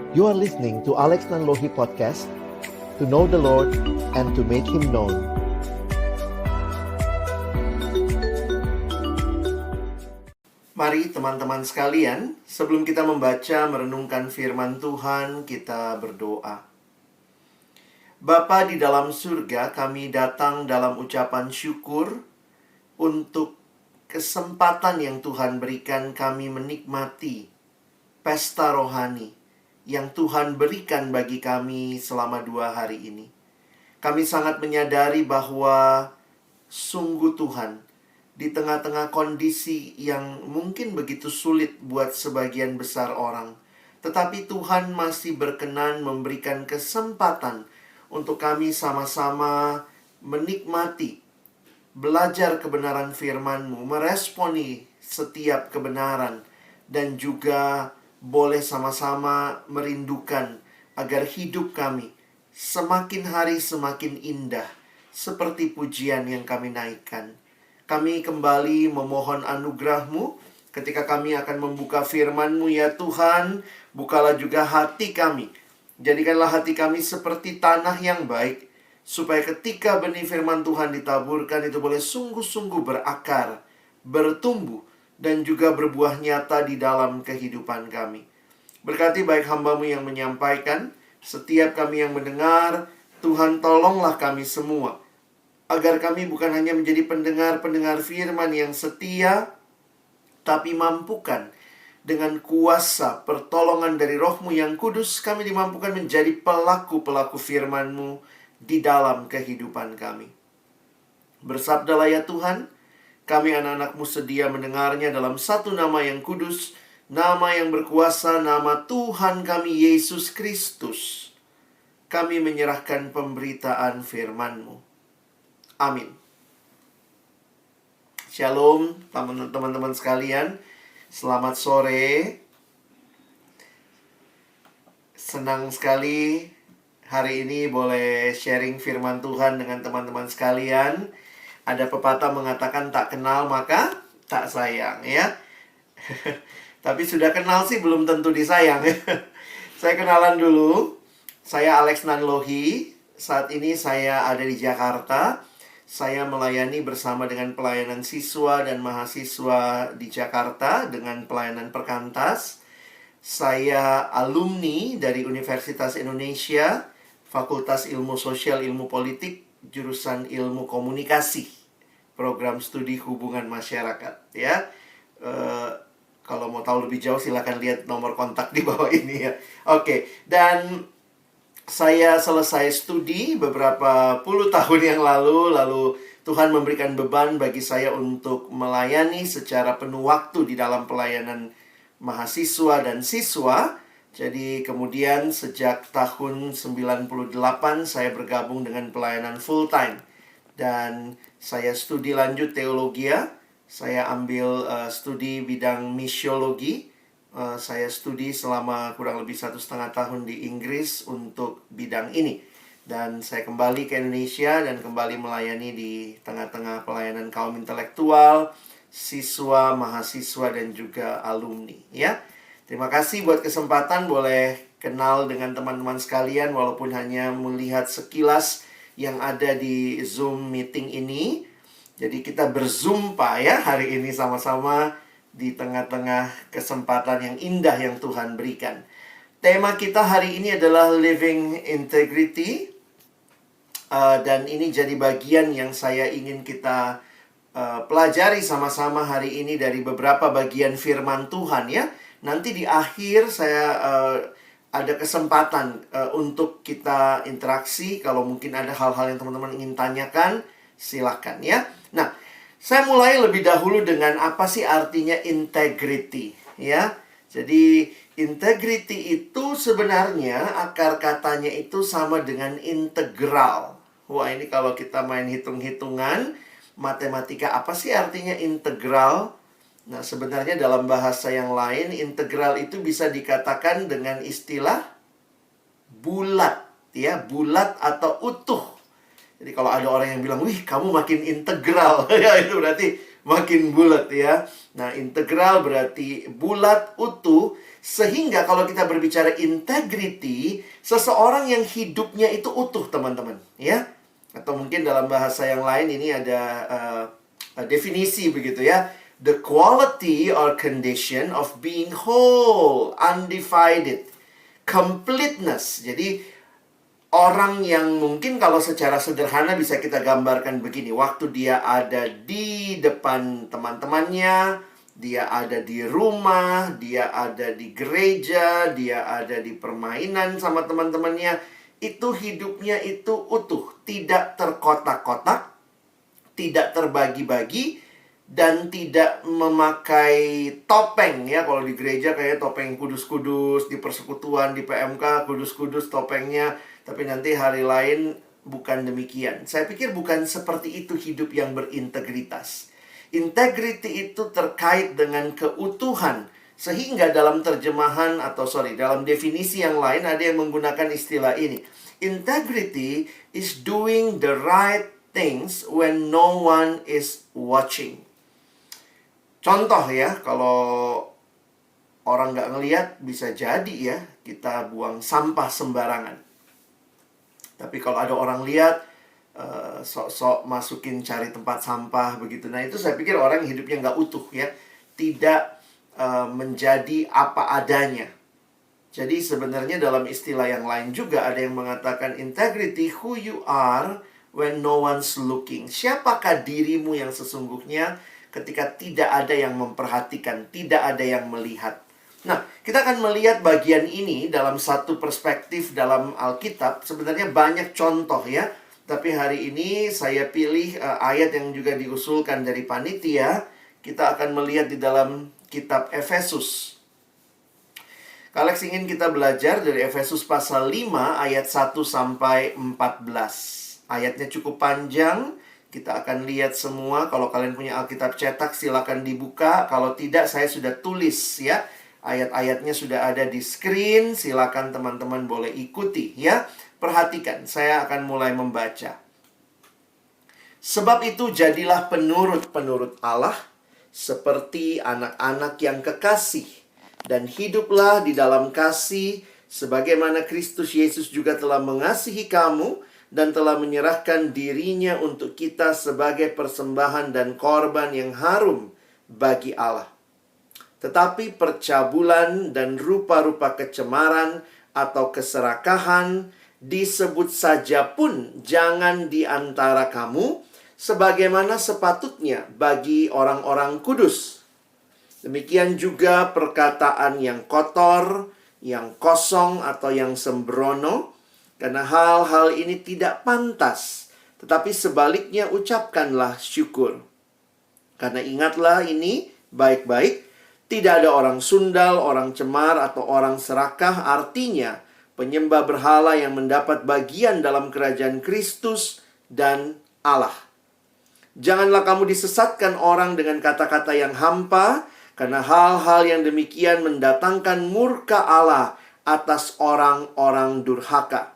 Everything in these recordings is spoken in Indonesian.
You are listening to Alex Nanlohi Podcast, to know the Lord and to make Him known. Mari teman-teman sekalian, sebelum kita membaca merenungkan firman Tuhan, kita berdoa. Bapa di dalam surga, kami datang dalam ucapan syukur untuk kesempatan yang Tuhan berikan kami menikmati pesta rohani yang Tuhan berikan bagi kami selama 2 hari ini. Kami sangat menyadari bahwa sungguh Tuhan, di tengah-tengah kondisi yang mungkin begitu sulit buat sebagian besar orang, tetapi Tuhan masih berkenan memberikan kesempatan untuk kami sama-sama menikmati, belajar kebenaran firman-Mu, meresponi setiap kebenaran, dan juga boleh sama-sama merindukan agar hidup kami semakin hari semakin indah, seperti pujian yang kami naikkan. Kami kembali memohon anugerah-Mu ketika kami akan membuka firman-Mu, ya Tuhan. Bukalah juga hati kami. Jadikanlah hati kami seperti tanah yang baik, supaya ketika benih firman Tuhan ditaburkan, itu boleh sungguh-sungguh berakar, bertumbuh, dan juga berbuah nyata di dalam kehidupan kami. Berkati baik hamba-Mu yang menyampaikan, setiap kami yang mendengar. Tuhan, tolonglah kami semua, agar kami bukan hanya menjadi pendengar-pendengar firman yang setia, tapi mampukan dengan kuasa pertolongan dari Roh-Mu yang kudus, kami dimampukan menjadi pelaku-pelaku firman-Mu di dalam kehidupan kami. Bersabdalah ya Tuhan, kami anak-anak-Mu sedia mendengarnya dalam satu nama yang kudus, nama yang berkuasa, nama Tuhan kami Yesus Kristus. Kami menyerahkan pemberitaan firman-Mu. Amin. Shalom teman-teman sekalian. Selamat sore. Senang sekali hari ini boleh sharing firman Tuhan dengan teman-teman sekalian. Ada pepatah mengatakan tak kenal maka tak sayang, ya. Tapi sudah kenal sih belum tentu disayang. Saya kenalan dulu. Saya Alex Nanlohi. Saat ini saya ada di Jakarta. Saya melayani bersama dengan pelayanan siswa dan mahasiswa di Jakarta dengan pelayanan perkantas. Saya alumni dari Universitas Indonesia, Fakultas Ilmu Sosial Ilmu Politik, jurusan Ilmu Komunikasi, program studi hubungan masyarakat, ya. Kalau mau tahu lebih jauh silakan lihat nomor kontak di bawah ini, ya. Oke, dan saya selesai studi beberapa puluh tahun yang lalu Tuhan memberikan beban bagi saya untuk melayani secara penuh waktu di dalam pelayanan mahasiswa dan siswa. Jadi kemudian sejak tahun 98 saya bergabung dengan pelayanan full time. Dan saya studi lanjut teologi. Saya ambil studi bidang misiologi. Saya studi selama kurang lebih 1,5 tahun di Inggris untuk bidang ini. Dan saya kembali ke Indonesia dan kembali melayani di tengah-tengah pelayanan kaum intelektual, siswa, mahasiswa, dan juga alumni, ya. Terima kasih buat kesempatan boleh kenal dengan teman-teman sekalian walaupun hanya melihat sekilas yang ada di Zoom meeting ini. Jadi kita berzumpa ya hari ini sama-sama di tengah-tengah kesempatan yang indah yang Tuhan berikan. Tema kita hari ini adalah Living Integrity. Dan ini jadi bagian yang saya ingin kita pelajari sama-sama hari ini dari beberapa bagian firman Tuhan, ya. Nanti di akhir saya ada kesempatan untuk kita interaksi. Kalau mungkin ada hal-hal yang teman-teman ingin tanyakan, silakan, ya. Nah, saya mulai lebih dahulu dengan apa sih artinya integrity, ya. Jadi integrity itu sebenarnya akar katanya itu sama dengan integral. Wah, ini kalau kita main hitung-hitungan matematika, apa sih artinya integral? Nah, sebenarnya dalam bahasa yang lain, integral itu bisa dikatakan dengan istilah bulat, ya, bulat atau utuh. Jadi kalau ada orang yang bilang, wih kamu makin integral, ya itu berarti makin bulat ya. Nah, integral berarti bulat, utuh. Sehingga kalau kita berbicara integrity, seseorang yang hidupnya itu utuh, teman-teman, ya. Atau mungkin dalam bahasa yang lain ini ada definisi begitu ya. The quality or condition of being whole, undivided, completeness. Jadi orang yang mungkin kalau secara sederhana bisa kita gambarkan begini. Waktu dia ada di depan teman-temannya, dia ada di rumah, dia ada di gereja, dia ada di permainan sama teman-temannya. Itu hidupnya itu utuh, tidak terkotak-kotak, tidak terbagi-bagi, dan tidak memakai topeng ya. Kalau di gereja kayak topeng kudus-kudus, di persekutuan, di PMK kudus-kudus topengnya. Tapi nanti hari lain bukan demikian. Saya pikir bukan seperti itu hidup yang berintegritas. Integrity itu terkait dengan keutuhan. Sehingga dalam terjemahan dalam definisi yang lain ada yang menggunakan istilah ini. Integrity is doing the right things when no one is watching. Contoh ya, kalau orang nggak ngelihat bisa jadi ya kita buang sampah sembarangan. Tapi kalau ada orang lihat, sok-sok masukin cari tempat sampah begitu. Nah itu saya pikir orang hidupnya nggak utuh ya. Tidak menjadi apa adanya. Jadi sebenarnya dalam istilah yang lain juga ada yang mengatakan integrity, who you are when no one's looking. Siapakah dirimu yang sesungguhnya ketika tidak ada yang memperhatikan, tidak ada yang melihat. Nah, kita akan melihat bagian ini dalam satu perspektif dalam Alkitab. Sebenarnya banyak contoh ya. Tapi hari ini saya pilih ayat yang juga diusulkan dari panitia. Kita akan melihat di dalam kitab Efesus. Kalex ingin kita belajar dari Efesus pasal 5 ayat 1 sampai 14. Ayatnya cukup panjang. Kita akan lihat semua. Kalau kalian punya Alkitab cetak silakan dibuka. Kalau tidak saya sudah tulis ya. Ayat-ayatnya sudah ada di screen. Silakan teman-teman boleh ikuti ya. Perhatikan, saya akan mulai membaca. Sebab itu jadilah penurut-penurut Allah seperti anak-anak yang kekasih, dan hiduplah di dalam kasih sebagaimana Kristus Yesus juga telah mengasihi kamu dan telah menyerahkan dirinya untuk kita sebagai persembahan dan korban yang harum bagi Allah. Tetapi percabulan dan rupa-rupa kecemaran atau keserakahan disebut saja pun jangan di antara kamu, sebagaimana sepatutnya bagi orang-orang kudus. Demikian juga perkataan yang kotor, yang kosong atau yang sembrono, karena hal-hal ini tidak pantas. Tetapi sebaliknya ucapkanlah syukur. Karena ingatlah ini baik-baik, tidak ada orang sundal, orang cemar, atau orang serakah, artinya penyembah berhala yang mendapat bagian dalam kerajaan Kristus dan Allah. Janganlah kamu disesatkan orang dengan kata-kata yang hampa, karena hal-hal yang demikian mendatangkan murka Allah atas orang-orang durhaka.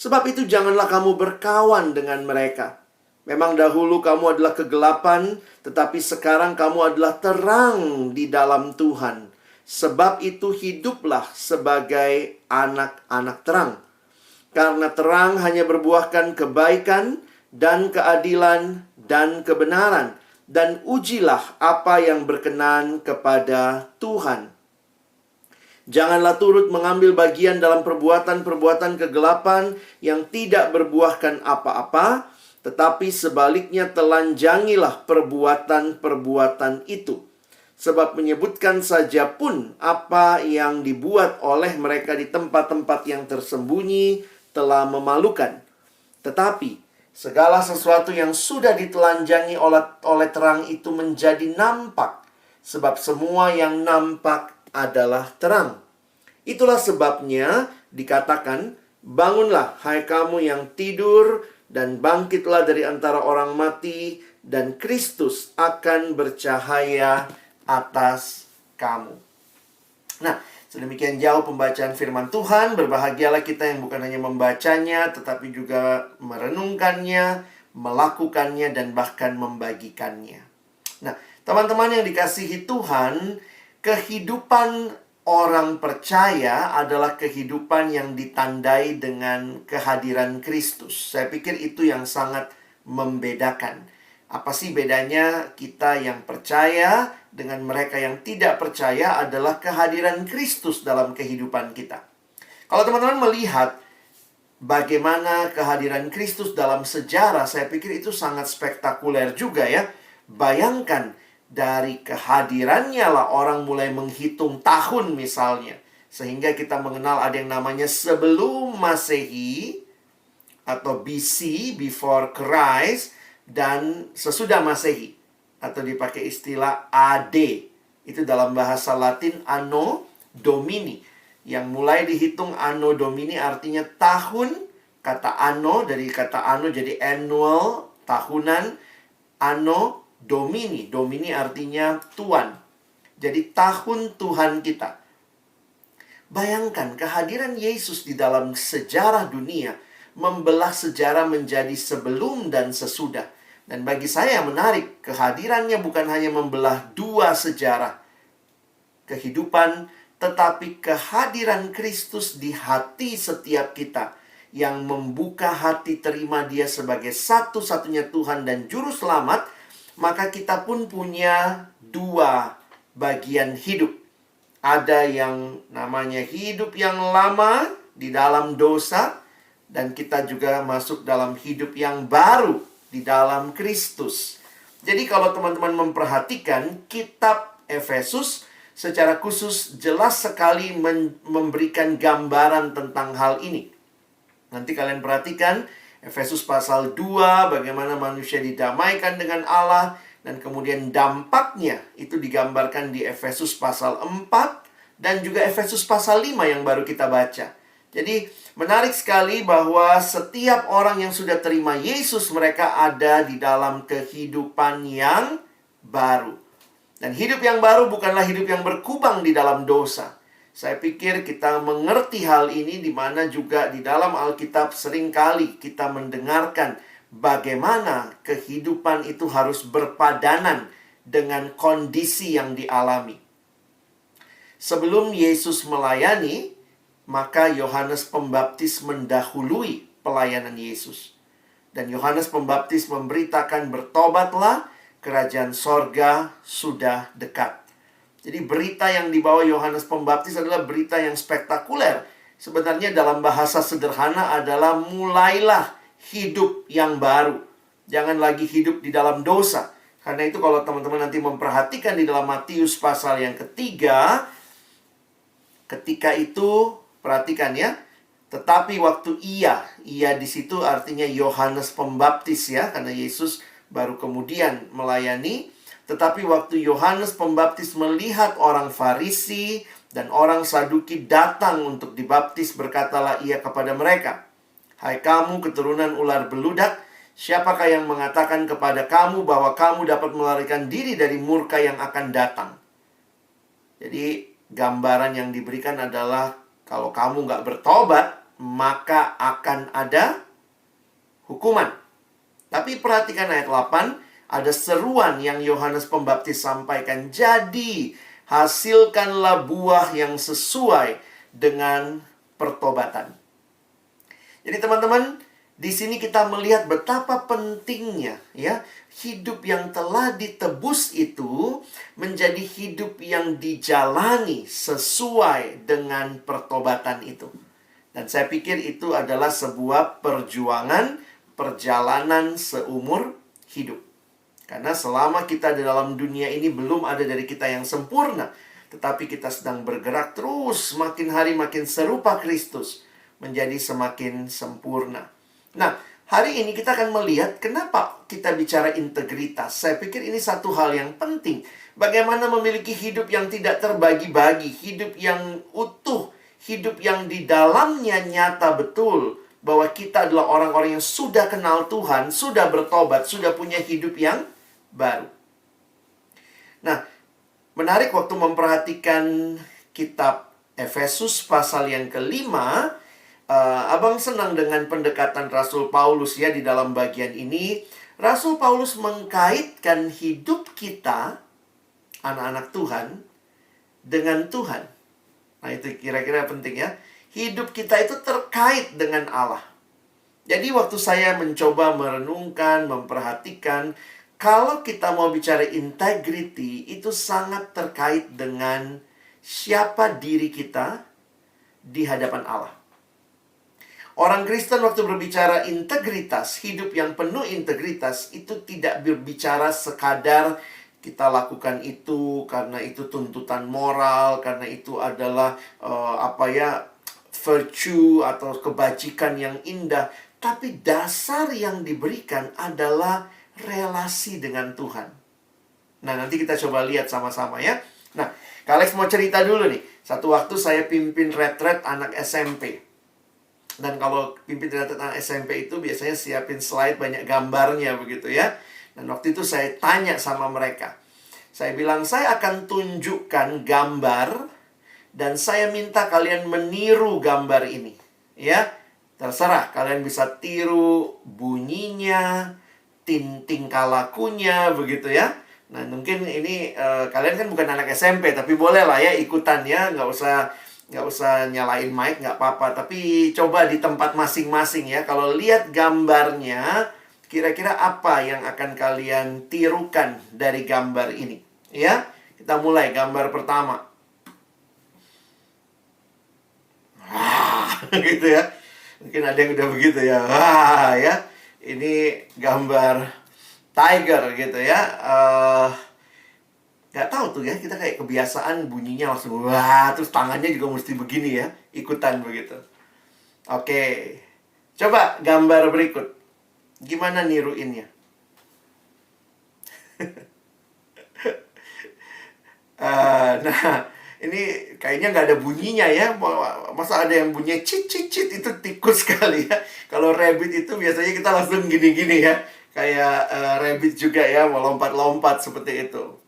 Sebab itu janganlah kamu berkawan dengan mereka. Memang dahulu kamu adalah kegelapan, tetapi sekarang kamu adalah terang di dalam Tuhan. Sebab itu hiduplah sebagai anak-anak terang. Karena terang hanya berbuahkan kebaikan dan keadilan dan kebenaran. Dan ujilah apa yang berkenan kepada Tuhan. Janganlah turut mengambil bagian dalam perbuatan-perbuatan kegelapan yang tidak berbuahkan apa-apa, tetapi sebaliknya telanjangilah perbuatan-perbuatan itu. Sebab menyebutkan saja pun apa yang dibuat oleh mereka di tempat-tempat yang tersembunyi telah memalukan. Tetapi segala sesuatu yang sudah ditelanjangi oleh terang itu menjadi nampak. Sebab semua yang nampak adalah terang. Itulah sebabnya dikatakan, bangunlah hai kamu yang tidur, dan bangkitlah dari antara orang mati, dan Kristus akan bercahaya atas kamu. Nah, sedemikian jauh pembacaan firman Tuhan. Berbahagialah kita yang bukan hanya membacanya, tetapi juga merenungkannya, melakukannya, dan bahkan membagikannya. Nah, teman-teman yang dikasihi Tuhan, kehidupan orang percaya adalah kehidupan yang ditandai dengan kehadiran Kristus. Saya pikir itu yang sangat membedakan. Apa sih bedanya kita yang percaya dengan mereka yang tidak percaya adalah kehadiran Kristus dalam kehidupan kita. Kalau teman-teman melihat bagaimana kehadiran Kristus dalam sejarah, saya pikir itu sangat spektakuler juga ya. Bayangkan, dari kehadirannya lah orang mulai menghitung tahun misalnya. Sehingga kita mengenal ada yang namanya sebelum Masehi atau BC, before Christ, dan sesudah Masehi atau dipakai istilah AD. Itu dalam bahasa Latin Anno Domini. Yang mulai dihitung Anno Domini artinya tahun. Kata Anno dari kata Anno jadi annual, tahunan. Anno Domini. Domini artinya Tuhan. Jadi tahun Tuhan kita. Bayangkan kehadiran Yesus di dalam sejarah dunia membelah sejarah menjadi sebelum dan sesudah. Dan bagi saya menarik, kehadirannya bukan hanya membelah dua sejarah kehidupan, tetapi kehadiran Kristus di hati setiap kita yang membuka hati terima Dia sebagai satu-satunya Tuhan dan Juru Selamat. Maka kita pun punya dua bagian hidup. Ada yang namanya hidup yang lama di dalam dosa, dan kita juga masuk dalam hidup yang baru di dalam Kristus. Jadi kalau teman-teman memperhatikan kitab Efesus secara khusus jelas sekali memberikan gambaran tentang hal ini. Nanti kalian perhatikan Efesus pasal 2, bagaimana manusia didamaikan dengan Allah, dan kemudian dampaknya itu digambarkan di Efesus pasal 4, dan juga Efesus pasal 5 yang baru kita baca. Jadi menarik sekali bahwa setiap orang yang sudah terima Yesus, mereka ada di dalam kehidupan yang baru. Dan hidup yang baru bukanlah hidup yang berkubang di dalam dosa. Saya pikir kita mengerti hal ini di mana juga di dalam Alkitab seringkali kita mendengarkan bagaimana kehidupan itu harus berpadanan dengan kondisi yang dialami. Sebelum Yesus melayani, maka Yohanes Pembaptis mendahului pelayanan Yesus. Dan Yohanes Pembaptis memberitakan, bertobatlah, kerajaan sorga sudah dekat. Jadi berita yang dibawa Yohanes Pembaptis adalah berita yang spektakuler. Sebenarnya dalam bahasa sederhana adalah mulailah hidup yang baru. Jangan lagi hidup di dalam dosa. Karena itu kalau teman-teman nanti memperhatikan di dalam Matius pasal yang ketiga, ketika itu perhatikan ya. Tetapi waktu ia di situ artinya Yohanes Pembaptis ya, karena Yesus baru kemudian melayani. Tetapi waktu Yohanes Pembaptis melihat orang Farisi dan orang Saduki datang untuk dibaptis, berkatalah ia kepada mereka, "Hai kamu keturunan ular beludak, siapakah yang mengatakan kepada kamu bahwa kamu dapat melarikan diri dari murka yang akan datang?" Jadi gambaran yang diberikan adalah kalau kamu nggak bertobat, maka akan ada hukuman. Tapi perhatikan ayat 8, ada seruan yang Yohanes Pembaptis sampaikan. Jadi, hasilkanlah buah yang sesuai dengan pertobatan. Jadi teman-teman, di sini kita melihat betapa pentingnya ya, hidup yang telah ditebus itu menjadi hidup yang dijalani sesuai dengan pertobatan itu. Dan saya pikir itu adalah sebuah perjalanan seumur hidup. Karena selama kita di dalam dunia ini belum ada dari kita yang sempurna. Tetapi kita sedang bergerak terus, makin hari makin serupa Kristus, menjadi semakin sempurna. Nah, hari ini kita akan melihat kenapa kita bicara integritas. Saya pikir ini satu hal yang penting. Bagaimana memiliki hidup yang tidak terbagi-bagi, hidup yang utuh, hidup yang di dalamnya nyata betul bahwa kita adalah orang-orang yang sudah kenal Tuhan, sudah bertobat, sudah punya hidup yang baru. Nah, menarik waktu memperhatikan kitab Efesus pasal yang kelima, Abang senang dengan pendekatan Rasul Paulus ya di dalam bagian ini. Rasul Paulus mengkaitkan hidup kita, anak-anak Tuhan, dengan Tuhan. Nah, itu kira-kira penting ya. Hidup kita itu terkait dengan Allah. Jadi waktu saya mencoba merenungkan, memperhatikan, kalau kita mau bicara integrity, itu sangat terkait dengan siapa diri kita di hadapan Allah. Orang Kristen waktu berbicara integritas, hidup yang penuh integritas, itu tidak berbicara sekadar kita lakukan itu karena itu tuntutan moral, karena itu adalah virtue atau kebajikan yang indah. Tapi dasar yang diberikan adalah relasi dengan Tuhan. Nah, nanti kita coba lihat sama-sama ya. Nah, Kak Alex mau cerita dulu nih. Satu waktu saya pimpin retret anak SMP. Dan kalau pimpin retret anak SMP itu biasanya siapin slide banyak gambarnya begitu ya. Dan waktu itu saya tanya sama mereka. Saya bilang, saya akan tunjukkan gambar dan saya minta kalian meniru gambar ini. Ya, terserah kalian bisa tiru bunyinya, tingkah lakunya begitu ya. Nah, mungkin ini kalian kan bukan anak SMP, tapi boleh lah ya ikutan ya, nggak usah nyalain mic, nggak apa-apa. Tapi coba di tempat masing-masing ya. Kalau lihat gambarnya, kira-kira apa yang akan kalian tirukan dari gambar ini? Ya, kita mulai gambar pertama. Gitu ya. Mungkin ada yang udah begitu ya. Ya. Ini gambar tiger gitu ya. Gak tahu tuh ya, kita kayak kebiasaan bunyinya langsung wah, terus tangannya juga mesti begini ya, ikutan begitu. Oke, coba gambar berikut. Gimana niruinnya? Nah, ini kayaknya nggak ada bunyinya ya. Masa ada yang bunyinya cit cit cit, itu tikus sekali ya. Kalau rabbit itu biasanya kita langsung gini-gini ya. Kayak rabbit juga ya, mau lompat-lompat seperti itu.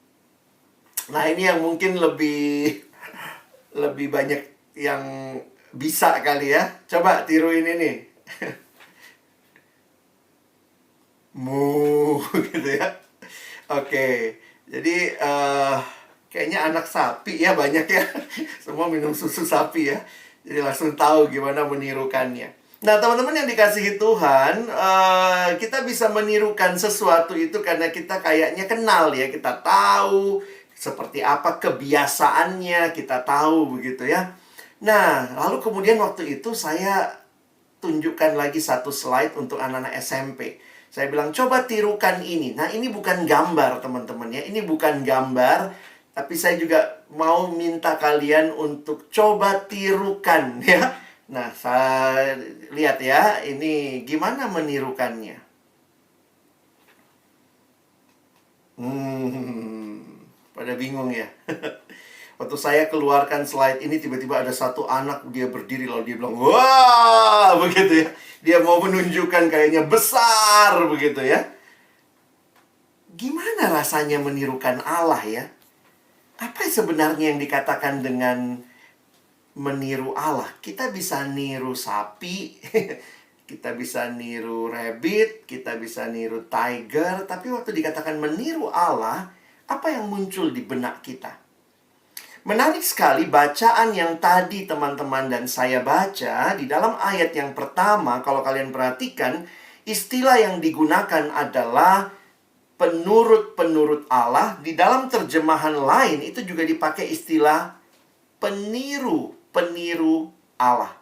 Nah, ini yang mungkin lebih banyak yang bisa kali ya. Coba tiruin ini. Mu gitu ya. Oke. Jadi kayaknya anak sapi ya banyak ya. Semua minum susu sapi ya. Jadi langsung tahu gimana menirukannya. Nah, teman-teman yang dikasihi Tuhan, kita bisa menirukan sesuatu itu karena kita kayaknya kenal ya. Kita tahu seperti apa kebiasaannya, kita tahu begitu ya. Nah, lalu kemudian waktu itu saya tunjukkan lagi satu slide untuk anak-anak SMP. Saya bilang, coba tirukan ini. Nah, ini bukan gambar teman-teman ya. Ini bukan gambar, tapi saya juga mau minta kalian untuk coba tirukan ya. Nah, saya lihat ya, ini gimana menirukannya. Pada bingung ya. Waktu saya keluarkan slide ini, tiba-tiba ada satu anak, dia berdiri lalu dia bilang, wah, begitu ya. Dia mau menunjukkan kayaknya besar, begitu ya. Gimana rasanya menirukan Allah ya? Apa sebenarnya yang dikatakan dengan meniru Allah? Kita bisa niru sapi, kita bisa niru rabbit, kita bisa niru tiger. Tapi waktu dikatakan meniru Allah, apa yang muncul di benak kita? Menarik sekali bacaan yang tadi teman-teman dan saya baca di dalam ayat yang pertama. Kalau kalian perhatikan, istilah yang digunakan adalah penurut-penurut Allah. Di dalam terjemahan lain itu juga dipakai istilah peniru Allah.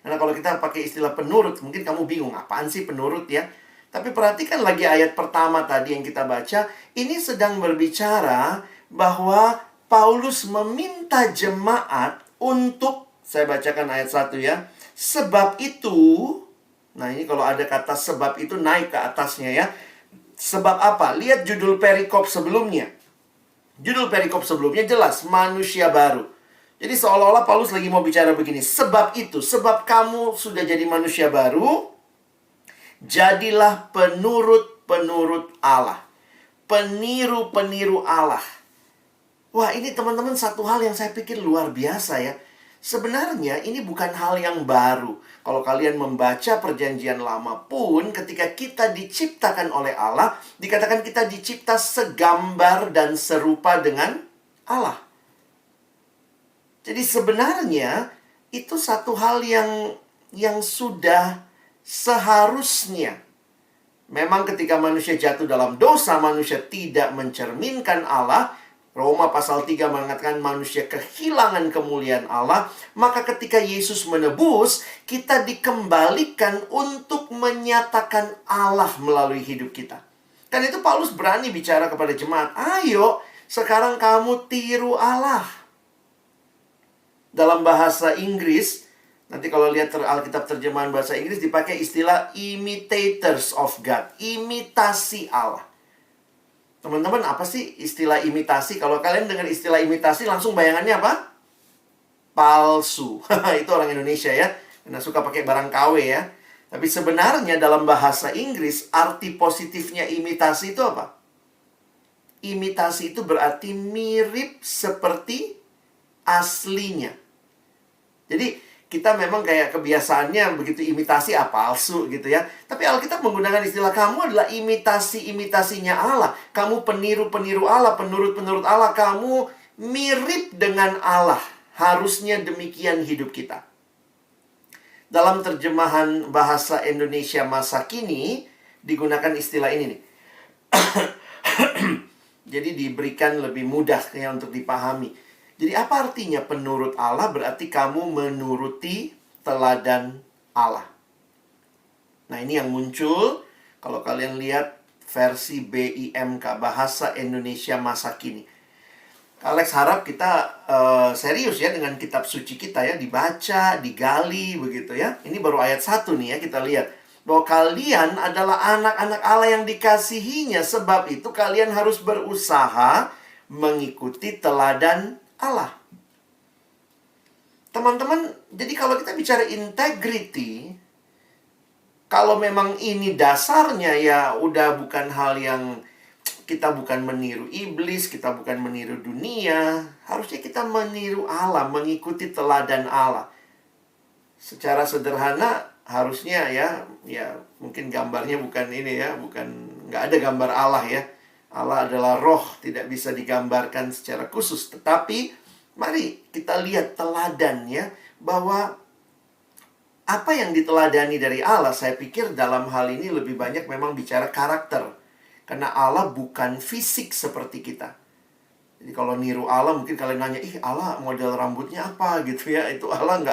Karena kalau kita pakai istilah penurut, mungkin kamu bingung, apaan sih penurut ya? Tapi perhatikan lagi ayat pertama tadi yang kita baca. Ini sedang berbicara bahwa Paulus meminta jemaat untuk, saya bacakan ayat 1 ya. Sebab itu, nah ini kalau ada kata sebab itu naik ke atasnya ya. Sebab apa? Lihat judul perikop sebelumnya. Judul perikop sebelumnya jelas, manusia baru. Jadi seolah-olah Paulus lagi mau bicara begini. Sebab itu, sebab kamu sudah jadi manusia baru, jadilah penurut-penurut Allah. Peniru-peniru Allah. Wah, ini teman-teman satu hal yang saya pikir luar biasa ya. Sebenarnya ini bukan hal yang baru. Kalau kalian membaca perjanjian lama pun, ketika kita diciptakan oleh Allah, dikatakan kita dicipta segambar dan serupa dengan Allah. Jadi sebenarnya itu satu hal yang sudah seharusnya. Memang ketika manusia jatuh dalam dosa, manusia tidak mencerminkan Allah. Roma pasal 3 mengatakan manusia kehilangan kemuliaan Allah. Maka ketika Yesus menebus, kita dikembalikan untuk menyatakan Allah melalui hidup kita. Dan itu Paulus berani bicara kepada jemaat, ayo sekarang kamu tiru Allah. Dalam bahasa Inggris, nanti kalau lihat Alkitab terjemahan bahasa Inggris dipakai istilah imitators of God, imitasi Allah. Teman-teman, apa sih istilah imitasi? Kalau kalian dengar istilah imitasi, langsung bayangannya apa? Palsu. Itu orang Indonesia ya, karena suka pakai barang KW ya. Tapi sebenarnya dalam bahasa Inggris, arti positifnya imitasi itu apa? Imitasi itu berarti mirip seperti aslinya. Jadi kita memang kayak kebiasaannya begitu imitasi palsu gitu ya. Tapi Alkitab menggunakan istilah kamu adalah imitasi-imitasinya Allah. Kamu peniru-peniru Allah, penurut-penurut Allah. Kamu mirip dengan Allah. Harusnya demikian hidup kita. Dalam terjemahan bahasa Indonesia masa kini digunakan istilah ini nih. Jadi diberikan lebih mudah ya untuk dipahami. Jadi apa artinya penurut Allah? Berarti kamu menuruti teladan Allah. Nah ini yang muncul kalau kalian lihat versi BIMK, Bahasa Indonesia Masa Kini. Alex harap kita serius ya dengan kitab suci kita ya. Dibaca, digali begitu ya. Ini baru ayat 1 nih ya, kita lihat. Bahwa kalian adalah anak-anak Allah yang dikasihinya. Sebab itu kalian harus berusaha mengikuti teladan Allah. Teman-teman, jadi kalau kita bicara integrity, kalau memang ini dasarnya ya udah bukan hal yang kita bukan meniru iblis, kita bukan meniru dunia, harusnya kita meniru Allah, mengikuti teladan Allah. Secara sederhana harusnya ya mungkin gambarnya bukan ini ya, nggak ada gambar Allah ya. Allah adalah roh, tidak bisa digambarkan secara khusus. Tetapi, mari kita lihat teladannya bahwa apa yang diteladani dari Allah, saya pikir dalam hal ini lebih banyak memang bicara karakter. Karena Allah bukan fisik seperti kita. Jadi kalau niru Allah, mungkin kalian nanya, Allah model rambutnya apa gitu ya. Itu Allah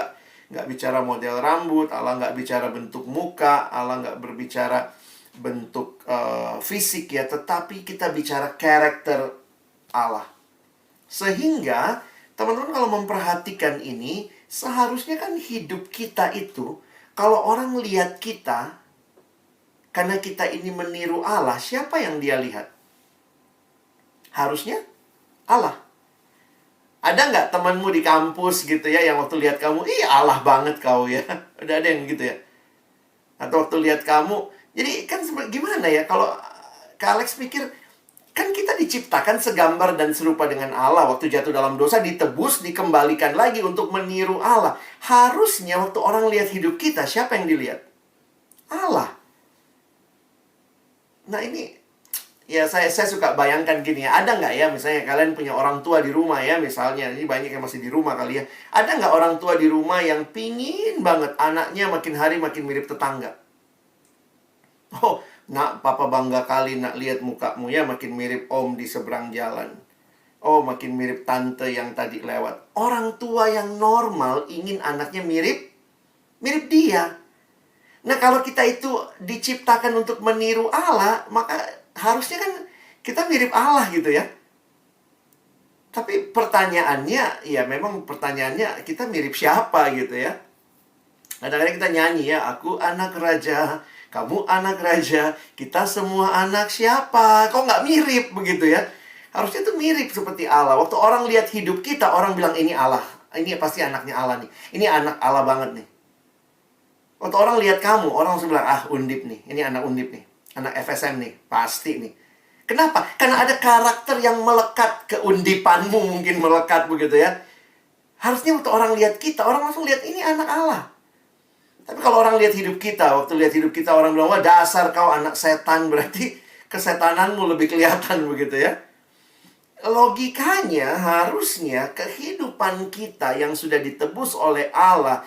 nggak bicara model rambut, Allah nggak bicara bentuk muka, Allah nggak berbicara bentuk fisik ya, tetapi kita bicara karakter Allah. Sehingga teman-teman kalau memperhatikan ini, seharusnya kan hidup kita itu, kalau orang lihat kita, karena kita ini meniru Allah, siapa yang dia lihat? Harusnya Allah. Ada nggak temanmu di kampus gitu ya, yang waktu lihat kamu, Allah banget kau ya. Udah ada yang gitu ya? Atau waktu lihat kamu, jadi kan gimana ya kalau Kak Alex pikir, kan kita diciptakan segambar dan serupa dengan Allah. Waktu jatuh dalam dosa ditebus, dikembalikan lagi untuk meniru Allah. Harusnya waktu orang lihat hidup kita, siapa yang dilihat? Allah. Nah ini, ya saya suka bayangkan gini ya. Ada nggak ya misalnya kalian punya orang tua di rumah ya misalnya. Ini banyak yang masih di rumah kali ya. Ada nggak orang tua di rumah yang pingin banget anaknya makin hari makin mirip tetangga? Oh, nak, papa bangga kali nak lihat mukamu ya makin mirip om di seberang jalan. Oh, makin mirip tante yang tadi lewat. Orang tua yang normal ingin anaknya mirip dia. Nah, kalau kita itu diciptakan untuk meniru Allah, maka harusnya kan kita mirip Allah gitu ya. Tapi pertanyaannya, ya memang pertanyaannya kita mirip siapa gitu ya. Kadang-kadang kita nyanyi ya, aku anak raja, kamu anak raja, kita semua anak siapa? Kok nggak mirip begitu ya? Harusnya itu mirip seperti Allah. Waktu orang lihat hidup kita, orang bilang ini Allah. Ini pasti anaknya Allah nih. Ini anak Allah banget nih. Waktu orang lihat kamu, orang langsung bilang, Undip nih. Ini anak Undip nih. Anak FSM nih. Pasti nih. Kenapa? Karena ada karakter yang melekat, keundipanmu mungkin melekat begitu ya. Harusnya waktu orang lihat kita, orang langsung lihat ini anak Allah. Tapi kalau orang lihat hidup kita, waktu lihat hidup kita orang bilang, wah dasar kau anak setan, berarti kesetananmu lebih kelihatan begitu ya. Logikanya harusnya kehidupan kita yang sudah ditebus oleh Allah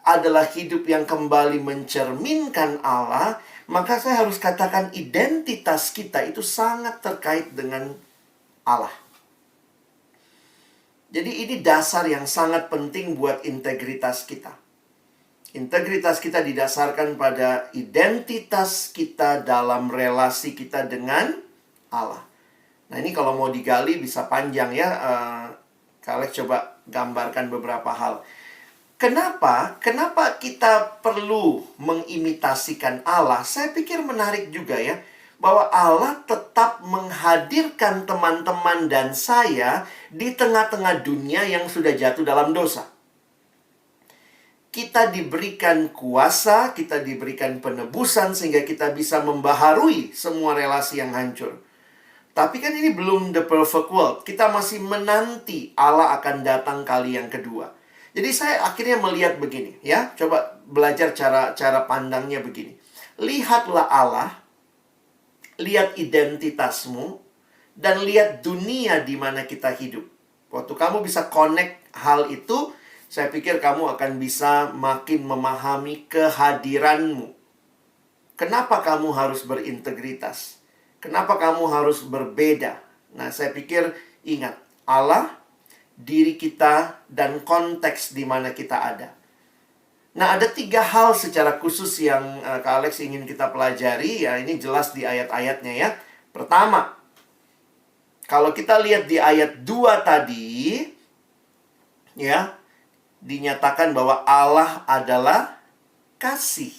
adalah hidup yang kembali mencerminkan Allah. Maka saya harus katakan identitas kita itu sangat terkait dengan Allah. Jadi ini dasar yang sangat penting buat integritas kita. Integritas kita didasarkan pada identitas kita dalam relasi kita dengan Allah. Nah ini kalau mau digali bisa panjang ya. Kak Alex coba gambarkan beberapa hal. Kenapa kita perlu mengimitasikan Allah? Saya pikir menarik juga ya. Bahwa Allah tetap menghadirkan teman-teman dan saya di tengah-tengah dunia yang sudah jatuh dalam dosa. Kita diberikan kuasa, kita diberikan penebusan sehingga kita bisa membaharui semua relasi yang hancur. Tapi kan ini belum the perfect world. Kita masih menanti Allah akan datang kali yang kedua. Jadi saya akhirnya melihat begini ya. Coba belajar cara pandangnya begini. Lihatlah Allah, lihat identitasmu, dan lihat dunia di mana kita hidup. Waktu kamu bisa connect hal itu, saya pikir kamu akan bisa makin memahami kehadiranmu. Kenapa kamu harus berintegritas? Kenapa kamu harus berbeda? Nah, saya pikir ingat, Allah, diri kita, dan konteks di mana kita ada. Nah, ada 3 hal secara khusus yang Kak Alex ingin kita pelajari. Ya, ini jelas di ayat-ayatnya ya. Pertama, kalau kita lihat di ayat 2 tadi, ya, dinyatakan bahwa Allah adalah kasih.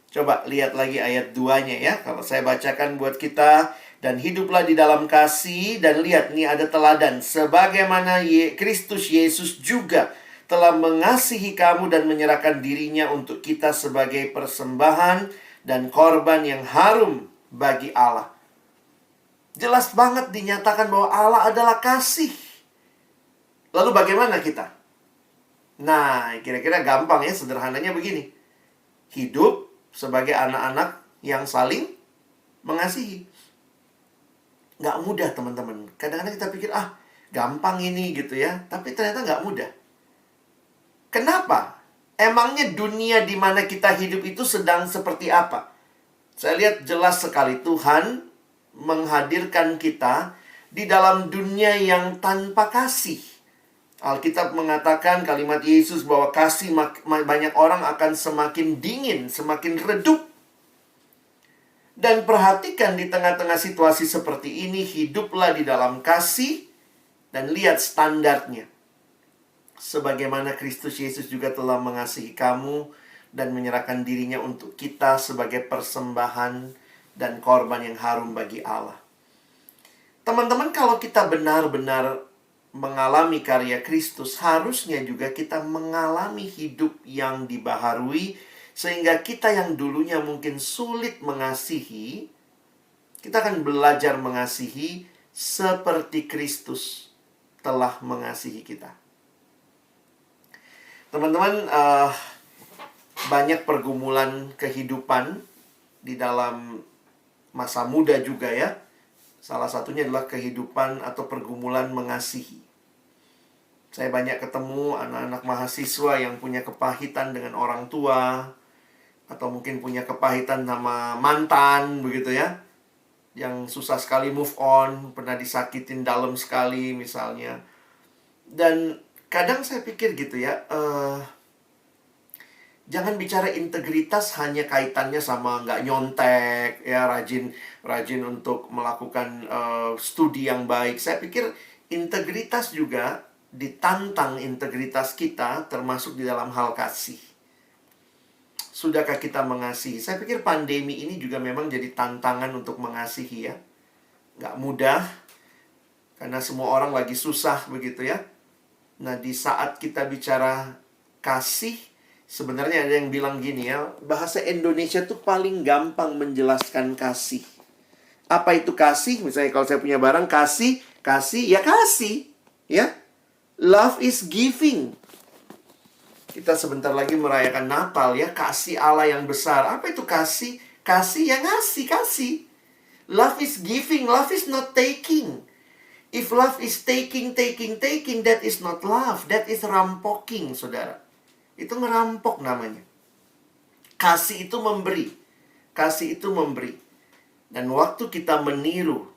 Coba lihat lagi ayat 2-nya ya. Kalau saya bacakan buat kita. Dan hiduplah di dalam kasih. Dan lihat, ini ada teladan. Sebagaimana Kristus Yesus juga telah mengasihi kamu dan menyerahkan dirinya untuk kita sebagai persembahan dan korban yang harum bagi Allah. Jelas banget dinyatakan bahwa Allah adalah kasih. Lalu bagaimana kita? Nah, kira-kira gampang ya, sederhananya begini. Hidup sebagai anak-anak yang saling mengasihi. Nggak mudah teman-teman. Kadang-kadang kita pikir, gampang ini gitu ya. Tapi ternyata nggak mudah. Kenapa? Emangnya dunia di mana kita hidup itu sedang seperti apa? Saya lihat jelas sekali Tuhan menghadirkan kita di dalam dunia yang tanpa kasih. Alkitab mengatakan kalimat Yesus bahwa kasih banyak orang akan semakin dingin, semakin redup. Dan perhatikan di tengah-tengah situasi seperti ini, hiduplah di dalam kasih dan lihat standarnya. Sebagaimana Kristus Yesus juga telah mengasihi kamu dan menyerahkan dirinya untuk kita sebagai persembahan dan korban yang harum bagi Allah. Teman-teman, kalau kita benar-benar mengalami karya Kristus, harusnya juga kita mengalami hidup yang dibaharui, sehingga kita yang dulunya mungkin sulit mengasihi, kita akan belajar mengasihi seperti Kristus telah mengasihi kita. Teman-teman, banyak pergumulan kehidupan di dalam masa muda juga ya. Salah satunya adalah kehidupan atau pergumulan mengasihi. Saya banyak ketemu anak-anak mahasiswa yang punya kepahitan dengan orang tua, atau mungkin punya kepahitan sama mantan, begitu ya. Yang susah sekali move on, pernah disakitin dalam sekali misalnya. Dan kadang saya pikir gitu ya, jangan bicara integritas hanya kaitannya sama nggak nyontek, ya rajin untuk melakukan studi yang baik. Saya pikir integritas juga ditantang integritas kita termasuk di dalam hal kasih. Sudahkah kita mengasihi? Saya pikir pandemi ini juga memang jadi tantangan untuk mengasihi ya. Nggak mudah, karena semua orang lagi susah begitu ya. Nah, di saat kita bicara kasih, sebenarnya ada yang bilang gini ya, bahasa Indonesia tuh paling gampang menjelaskan kasih. Apa itu kasih? Misalnya kalau saya punya barang, kasih, ya kasih. Ya. Love is giving. Kita sebentar lagi merayakan Natal ya, kasih Allah yang besar. Apa itu kasih? Kasih yang ngasih, kasih. Love is giving, love is not taking. If love is taking, that is not love. That is rampoking, saudara. Itu ngerampok namanya. Kasih itu memberi. Kasih itu memberi. Dan waktu kita meniru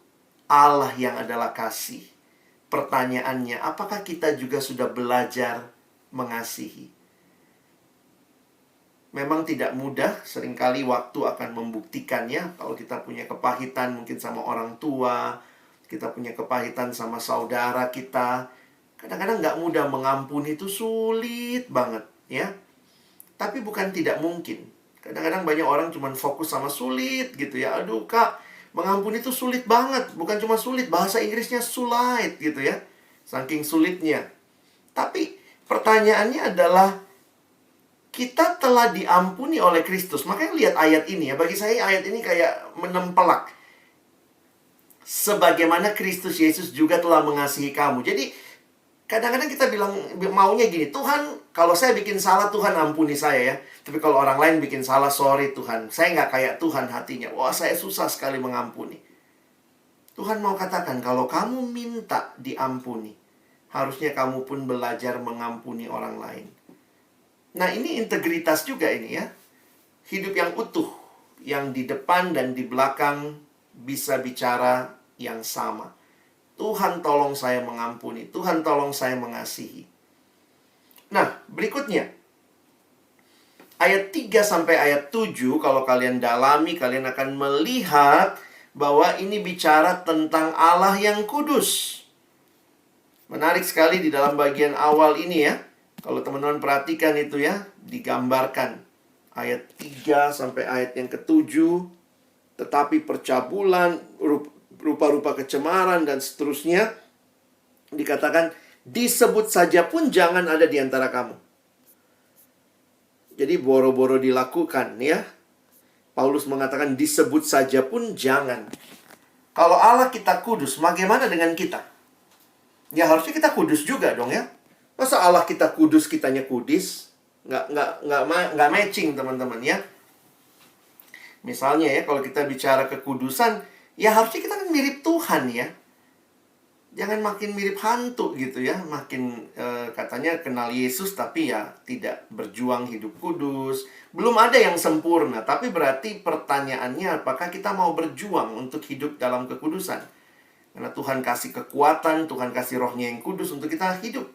Allah yang adalah kasih, pertanyaannya, apakah kita juga sudah belajar mengasihi? Memang tidak mudah, seringkali waktu akan membuktikannya. Kalau kita punya kepahitan mungkin sama orang tua, kita punya kepahitan sama saudara kita, kadang-kadang nggak mudah mengampuni, itu sulit banget ya. Tapi bukan tidak mungkin. Kadang-kadang banyak orang cuma fokus sama sulit gitu ya. Aduh kak, mengampuni itu sulit banget. Bukan cuma sulit, bahasa Inggrisnya sulit gitu ya. Saking sulitnya. Tapi pertanyaannya adalah, kita telah diampuni oleh Kristus. Makanya lihat ayat ini ya. Bagi saya ayat ini kayak menempelak. Sebagaimana Kristus Yesus juga telah mengasihi kamu. Jadi kadang-kadang kita bilang, maunya gini, Tuhan, kalau saya bikin salah, Tuhan ampuni saya ya. Tapi kalau orang lain bikin salah, sorry Tuhan, saya nggak kayak Tuhan hatinya. Wah, saya susah sekali mengampuni. Tuhan mau katakan, kalau kamu minta diampuni, harusnya kamu pun belajar mengampuni orang lain. Nah, ini integritas juga ini ya. Hidup yang utuh, yang di depan dan di belakang bisa bicara yang sama. Tuhan tolong saya mengampuni, Tuhan tolong saya mengasihi. Nah, berikutnya. Ayat 3 sampai ayat 7, kalau kalian dalami, kalian akan melihat bahwa ini bicara tentang Allah yang kudus. Menarik sekali di dalam bagian awal ini ya. Kalau teman-teman perhatikan itu ya, digambarkan. Ayat 3 sampai ayat yang ke-7. Tetapi percabulan, rupa-rupa kecemaran, dan seterusnya. Dikatakan, disebut saja pun jangan ada di antara kamu. Jadi boro-boro dilakukan ya. Paulus mengatakan, disebut saja pun jangan. Kalau Allah kita kudus, bagaimana dengan kita? Ya harusnya kita kudus juga dong ya. Masa Allah kita kudus, kitanya kudis? Nggak matching teman-teman ya. Misalnya ya, kalau kita bicara kekudusan, ya harusnya kita kan mirip Tuhan ya. Jangan makin mirip hantu gitu ya. Makin katanya kenal Yesus, tapi ya tidak berjuang hidup kudus. Belum ada yang sempurna. Tapi berarti pertanyaannya, apakah kita mau berjuang untuk hidup dalam kekudusan? Karena Tuhan kasih kekuatan, Tuhan kasih rohnya yang kudus untuk kita hidup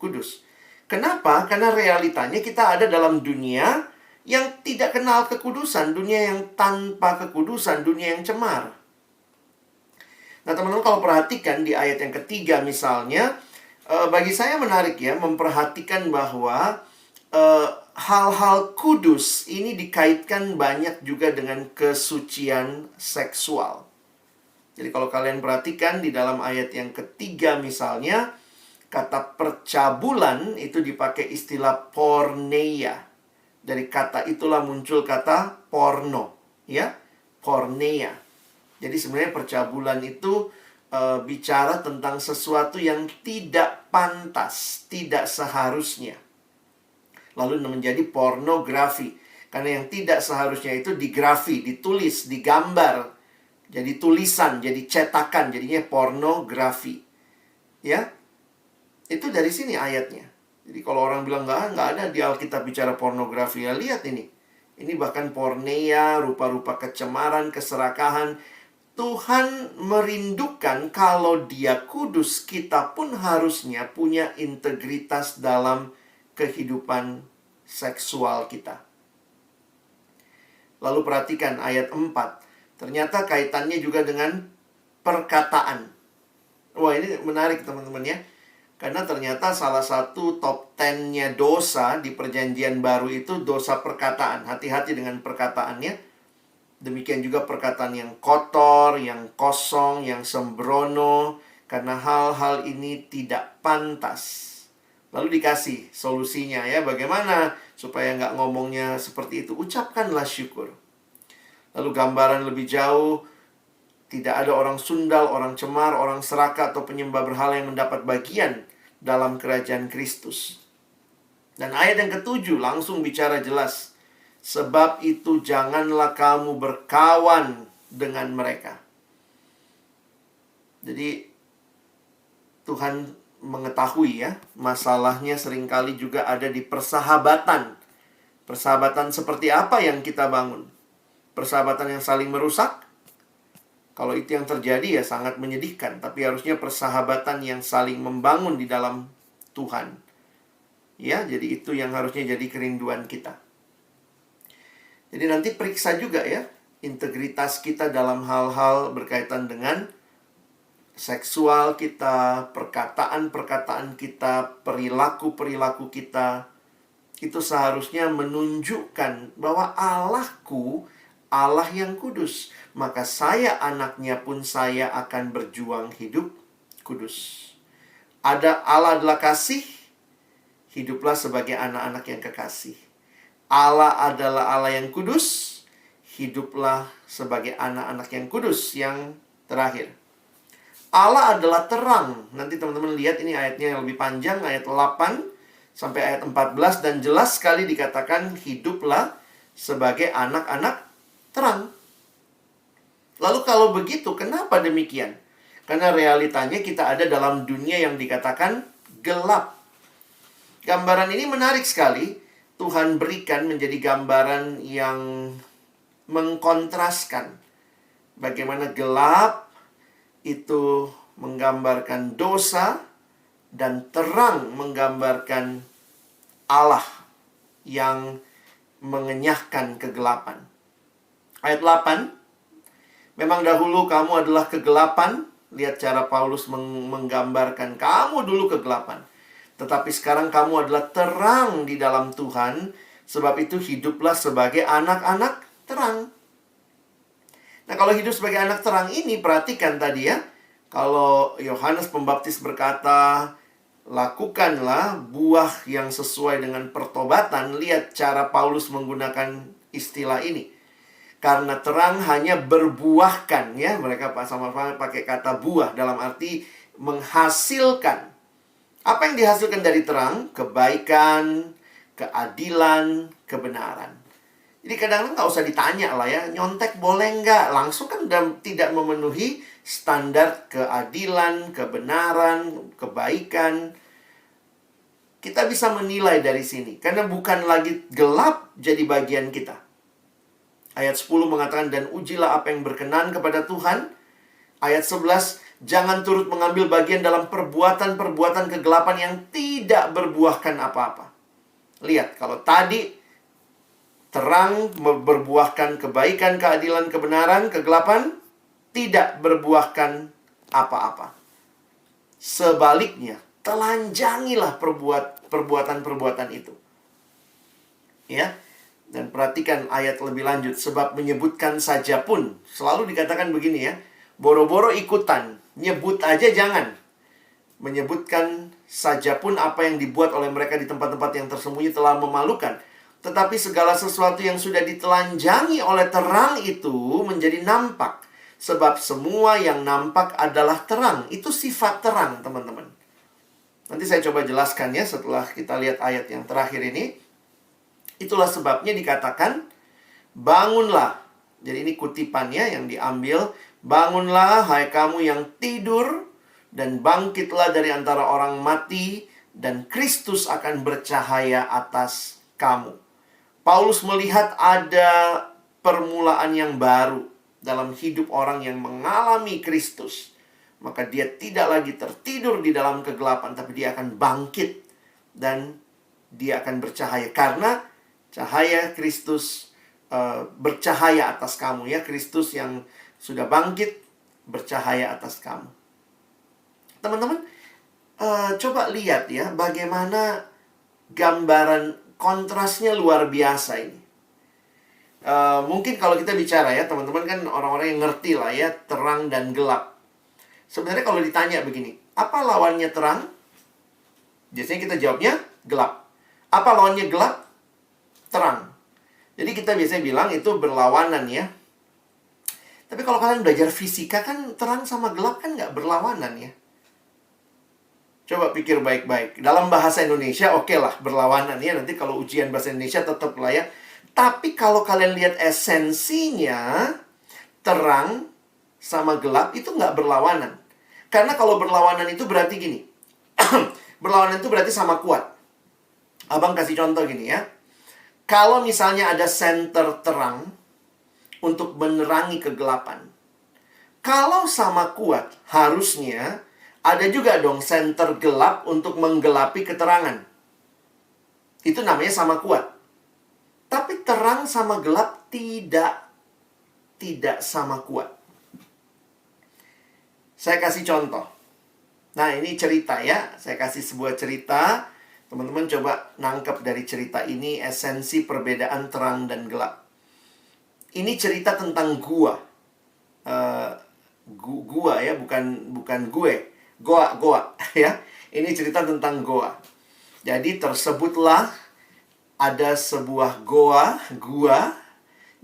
kudus. Kenapa? Karena realitanya kita ada dalam dunia yang tidak kenal kekudusan, dunia yang tanpa kekudusan, dunia yang cemar. Nah teman-teman, kalau perhatikan di ayat yang ketiga misalnya, bagi saya menarik ya, memperhatikan bahwa hal-hal kudus ini dikaitkan banyak juga dengan kesucian seksual. Jadi kalau kalian perhatikan di dalam ayat yang ketiga misalnya, kata percabulan itu dipakai istilah porneia. Dari kata itulah muncul kata porno, ya, porneia. Jadi sebenarnya percabulan itu bicara tentang sesuatu yang tidak pantas, tidak seharusnya. Lalu menjadi pornografi. Karena yang tidak seharusnya itu digrafi, ditulis, digambar. Jadi tulisan, jadi cetakan, jadinya pornografi. Ya, itu dari sini ayatnya. Jadi kalau orang bilang nggak ada di Alkitab bicara pornografi, ya lihat ini. Ini bahkan porneia, rupa-rupa kecemaran, keserakahan. Tuhan merindukan kalau Dia kudus, kita pun harusnya punya integritas dalam kehidupan seksual kita. Lalu perhatikan ayat 4. Ternyata kaitannya juga dengan perkataan. Wah, ini menarik teman-teman ya. Karena ternyata salah satu top 10-nya dosa di perjanjian baru itu dosa perkataan. Hati-hati dengan perkataannya. Demikian juga perkataan yang kotor, yang kosong, yang sembrono. Karena hal-hal ini tidak pantas. Lalu dikasih solusinya ya. Bagaimana supaya nggak ngomongnya seperti itu? Ucapkanlah syukur. Lalu gambaran lebih jauh. Tidak ada orang sundal, orang cemar, orang serakah, atau penyembah berhala yang mendapat bagian dalam kerajaan Kristus. Dan ayat yang ketujuh langsung bicara jelas. Sebab itu janganlah kamu berkawan dengan mereka. Jadi Tuhan mengetahui ya, masalahnya seringkali juga ada di persahabatan. Persahabatan seperti apa yang kita bangun? Persahabatan yang saling merusak? Kalau itu yang terjadi ya sangat menyedihkan. Tapi harusnya persahabatan yang saling membangun di dalam Tuhan. Ya, jadi itu yang harusnya jadi kerinduan kita. Jadi nanti periksa juga ya integritas kita dalam hal-hal berkaitan dengan seksual kita, perkataan-perkataan kita, perilaku-perilaku kita. Itu seharusnya menunjukkan bahwa Allahku Allah yang kudus. Maka saya anaknya pun saya akan berjuang hidup kudus. Allah adalah kasih. Hiduplah sebagai anak-anak yang kekasih. Allah adalah Allah yang kudus. Hiduplah sebagai anak-anak yang kudus. Yang terakhir, Allah adalah terang. Nanti teman-teman lihat ini ayatnya yang lebih panjang, ayat 8 sampai ayat 14. Dan jelas sekali dikatakan hiduplah sebagai anak-anak terang. Lalu kalau begitu, kenapa demikian? Karena realitanya kita ada dalam dunia yang dikatakan gelap. Gambaran ini menarik sekali. Tuhan berikan menjadi gambaran yang mengkontraskan. Bagaimana gelap itu menggambarkan dosa dan terang menggambarkan Allah yang mengenyahkan kegelapan. Ayat 8. Memang dahulu kamu adalah kegelapan. Lihat cara Paulus menggambarkan kamu dulu kegelapan. Tetapi sekarang kamu adalah terang di dalam Tuhan. Sebab itu hiduplah sebagai anak-anak terang. Nah, kalau hidup sebagai anak terang ini, perhatikan tadi ya. Kalau Yohanes Pembaptis berkata, lakukanlah buah yang sesuai dengan pertobatan. Lihat cara Paulus menggunakan istilah ini. Karena terang hanya berbuahkan ya. Mereka sama-sama pakai kata buah dalam arti menghasilkan. Apa yang dihasilkan dari terang? Kebaikan, keadilan, kebenaran. Jadi kadang-kadang nggak usah ditanya lah ya, nyontek boleh nggak? Langsung kan udah tidak memenuhi standar keadilan, kebenaran, kebaikan. Kita bisa menilai dari sini. Karena bukan lagi gelap jadi bagian kita. Ayat 10 mengatakan, dan ujilah apa yang berkenan kepada Tuhan. Ayat 11, jangan turut mengambil bagian dalam perbuatan-perbuatan kegelapan yang tidak berbuahkan apa-apa. Lihat, kalau tadi terang berbuahkan kebaikan, keadilan, kebenaran, kegelapan tidak berbuahkan apa-apa. Sebaliknya, telanjangilah perbuatan-perbuatan itu. Ya. Dan perhatikan ayat lebih lanjut. Sebab menyebutkan saja pun. Selalu dikatakan begini ya. Boro-boro ikutan. Nyebut aja jangan. Menyebutkan saja pun apa yang dibuat oleh mereka di tempat-tempat yang tersembunyi telah memalukan. Tetapi segala sesuatu yang sudah ditelanjangi oleh terang itu menjadi nampak. Sebab semua yang nampak adalah terang. Itu sifat terang, teman-teman. Nanti saya coba jelaskan ya setelah kita lihat ayat yang terakhir ini. Itulah sebabnya dikatakan, bangunlah. Jadi ini kutipannya yang diambil. Bangunlah, hai kamu yang tidur, dan bangkitlah dari antara orang mati, dan Kristus akan bercahaya atas kamu. Paulus melihat ada permulaan yang baru dalam hidup orang yang mengalami Kristus. Maka dia tidak lagi tertidur di dalam kegelapan, tapi dia akan bangkit, dan dia akan bercahaya. Karena cahaya Kristus bercahaya atas kamu ya. Kristus yang sudah bangkit bercahaya atas kamu. Teman-teman, coba lihat ya bagaimana gambaran kontrasnya luar biasa ini. Mungkin kalau kita bicara ya, teman-teman kan orang-orang yang ngerti lah ya, terang dan gelap. Sebenarnya kalau ditanya begini, apa lawannya terang? Biasanya kita jawabnya gelap. Apa lawannya gelap? Terang. Jadi kita biasanya bilang itu berlawanan ya. Tapi kalau kalian belajar fisika kan terang sama gelap kan nggak berlawanan ya. Coba pikir baik-baik. Dalam bahasa Indonesia, oke lah, berlawanan ya. Nanti kalau ujian bahasa Indonesia tetap lah ya. Tapi kalau kalian lihat esensinya, terang sama gelap itu nggak berlawanan. Karena kalau berlawanan itu berarti gini. Berlawanan itu berarti sama kuat. Abang kasih contoh gini ya. Kalau misalnya ada senter terang untuk menerangi kegelapan. Kalau sama kuat, harusnya ada juga dong senter gelap untuk menggelapi keterangan. Itu namanya sama kuat. Tapi terang sama gelap tidak sama kuat. Saya kasih contoh. Nah, ini cerita ya. Saya kasih sebuah cerita. Teman-teman coba nangkep dari cerita ini esensi perbedaan terang dan gelap. Ini cerita tentang gua. Gua ya, bukan gue. Goa ya. Ini cerita tentang goa. Jadi tersebutlah ada sebuah gua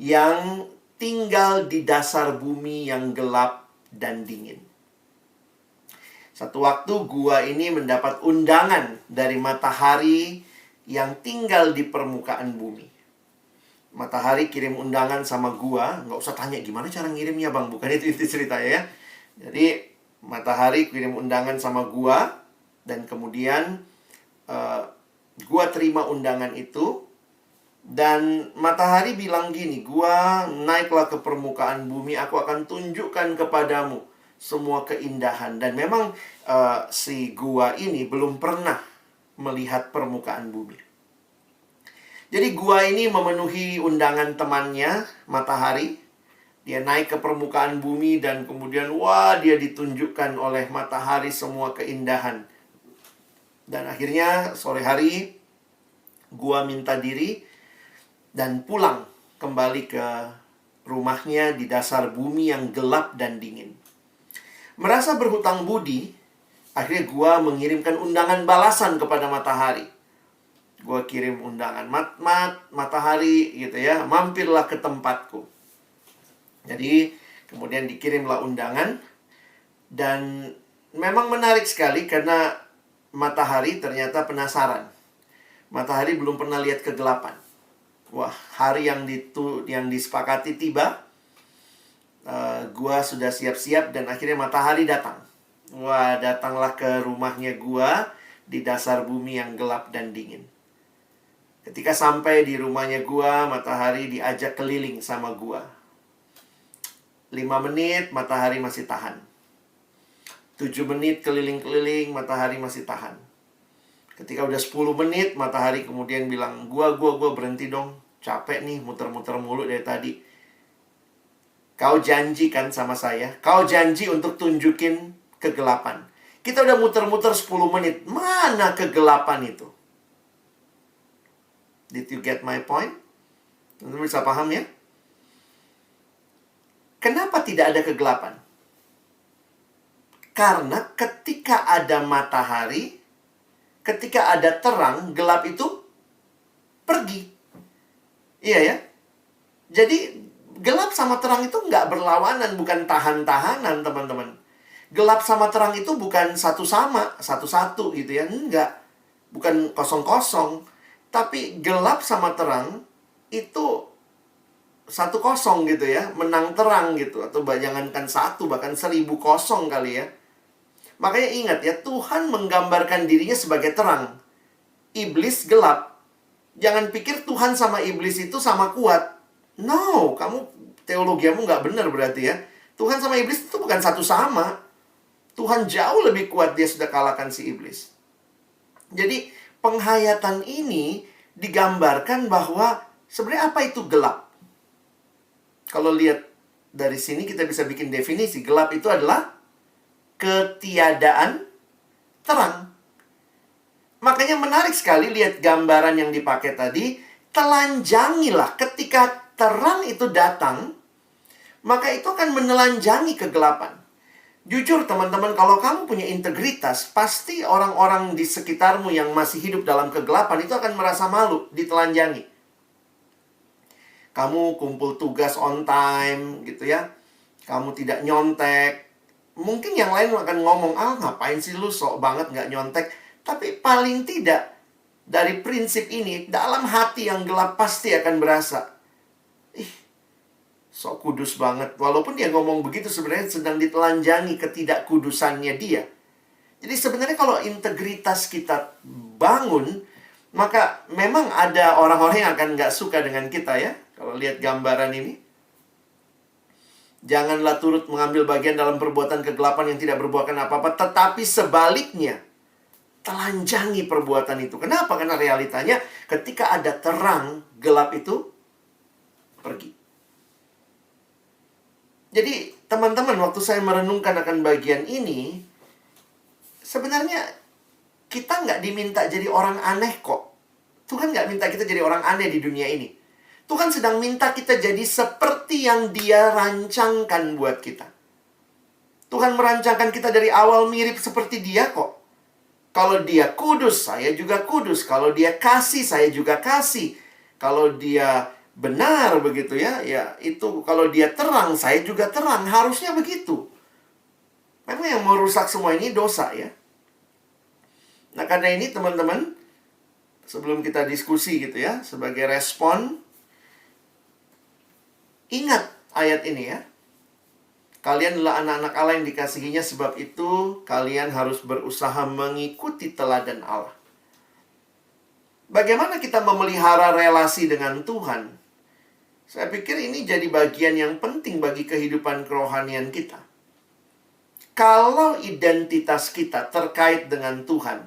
yang tinggal di dasar bumi yang gelap dan dingin. Satu waktu gua ini mendapat undangan dari matahari yang tinggal di permukaan bumi. Matahari kirim undangan sama gua. Nggak usah tanya gimana cara ngirimnya bang. Bukan itu ceritanya ya. Jadi matahari kirim undangan sama gua. Dan kemudian gua terima undangan itu. Dan matahari bilang gini, gua naiklah ke permukaan bumi. Aku akan tunjukkan kepadamu semua keindahan. Dan memang si gua ini belum pernah melihat permukaan bumi. Jadi gua ini memenuhi undangan temannya, matahari. Dia naik ke permukaan bumi dan kemudian wah, dia ditunjukkan oleh matahari semua keindahan. Dan akhirnya sore hari gua minta diri dan pulang kembali ke rumahnya di dasar bumi yang gelap dan dingin. Merasa berhutang budi, akhirnya gua mengirimkan undangan balasan kepada matahari. Gua kirim undangan, matahari gitu ya, mampirlah ke tempatku. Jadi kemudian dikirimlah undangan. Dan memang menarik sekali karena matahari ternyata penasaran. Matahari belum pernah lihat kegelapan. Wah, hari yang disepakati tiba. Gua sudah siap-siap dan akhirnya matahari datang. Wah, datanglah ke rumahnya gua di dasar bumi yang gelap dan dingin. Ketika sampai di rumahnya gua, matahari diajak keliling sama gua. 5 menit, matahari masih tahan. 7 menit keliling-keliling, matahari masih tahan. Ketika udah 10 menit, matahari kemudian bilang, gua berhenti dong. Capek nih, muter-muter mulu dari tadi. Kau janji kan sama saya? Kau janji untuk tunjukin kegelapan. Kita udah muter-muter 10 menit. Mana kegelapan itu? Did you get my point? Teman-teman bisa paham ya? Kenapa tidak ada kegelapan? Karena ketika ada matahari, ketika ada terang, gelap itu pergi. Iya ya? Jadi gelap sama terang itu nggak berlawanan, bukan tahan-tahanan teman-teman. Gelap sama terang itu bukan satu-satu gitu ya. Enggak. Bukan kosong-kosong. Tapi gelap sama terang itu 1-0 gitu ya. Menang terang gitu. Atau jangankan 1, bahkan 1000 kosong kali ya. Makanya ingat ya, Tuhan menggambarkan dirinya sebagai terang. Iblis gelap. Jangan pikir Tuhan sama iblis itu sama kuat. No, teologiamu nggak benar berarti ya. Tuhan sama iblis itu bukan satu sama. Tuhan jauh lebih kuat, dia sudah kalahkan si iblis. Jadi penghayatan ini digambarkan bahwa sebenarnya apa itu gelap? Kalau lihat dari sini kita bisa bikin definisi. Gelap itu adalah ketiadaan terang. Makanya menarik sekali lihat gambaran yang dipakai tadi. Telanjangilah ketika terang itu datang, maka itu akan menelanjangi kegelapan. Jujur teman-teman, kalau kamu punya integritas, pasti orang-orang di sekitarmu yang masih hidup dalam kegelapan itu akan merasa malu, ditelanjangi. Kamu kumpul tugas on time, gitu ya. Kamu tidak nyontek. mungkin yang lain akan ngomong, ngapain sih lu sok banget nggak nyontek. Tapi paling tidak, dari prinsip ini, dalam hati yang gelap pasti akan berasa, ih, sok kudus banget. Walaupun dia ngomong begitu, sebenarnya sedang ditelanjangi ketidakkudusannya dia. Jadi sebenarnya kalau integritas kita bangun, maka memang ada orang-orang yang akan nggak suka dengan kita ya. Kalau lihat gambaran ini. Janganlah turut mengambil bagian dalam perbuatan kegelapan yang tidak berbuahkan apa-apa. Tetapi sebaliknya, telanjangi perbuatan itu. Kenapa? Karena realitanya ketika ada terang, gelap itu pergi. Jadi teman-teman, waktu saya merenungkan akan bagian ini, sebenarnya kita nggak diminta jadi orang aneh kok. Tuhan nggak minta kita jadi orang aneh di dunia ini. Tuhan sedang minta kita jadi seperti yang Dia rancangkan buat kita. Tuhan merancangkan kita dari awal mirip seperti Dia kok. Kalau Dia kudus, saya juga kudus. Kalau Dia kasih, saya juga kasih. Kalau Dia benar begitu ya, ya itu kalau Dia terang, saya juga terang. Harusnya begitu. Memang yang merusak semua ini dosa ya. Nah karena ini teman-teman, sebelum kita diskusi gitu ya, sebagai respon, ingat ayat ini ya. Kalian adalah anak-anak Allah yang dikasihinya, sebab itu kalian harus berusaha mengikuti teladan Allah. Bagaimana kita memelihara relasi dengan Tuhan? Saya pikir ini jadi bagian yang penting bagi kehidupan kerohanian kita. Kalau identitas kita terkait dengan Tuhan,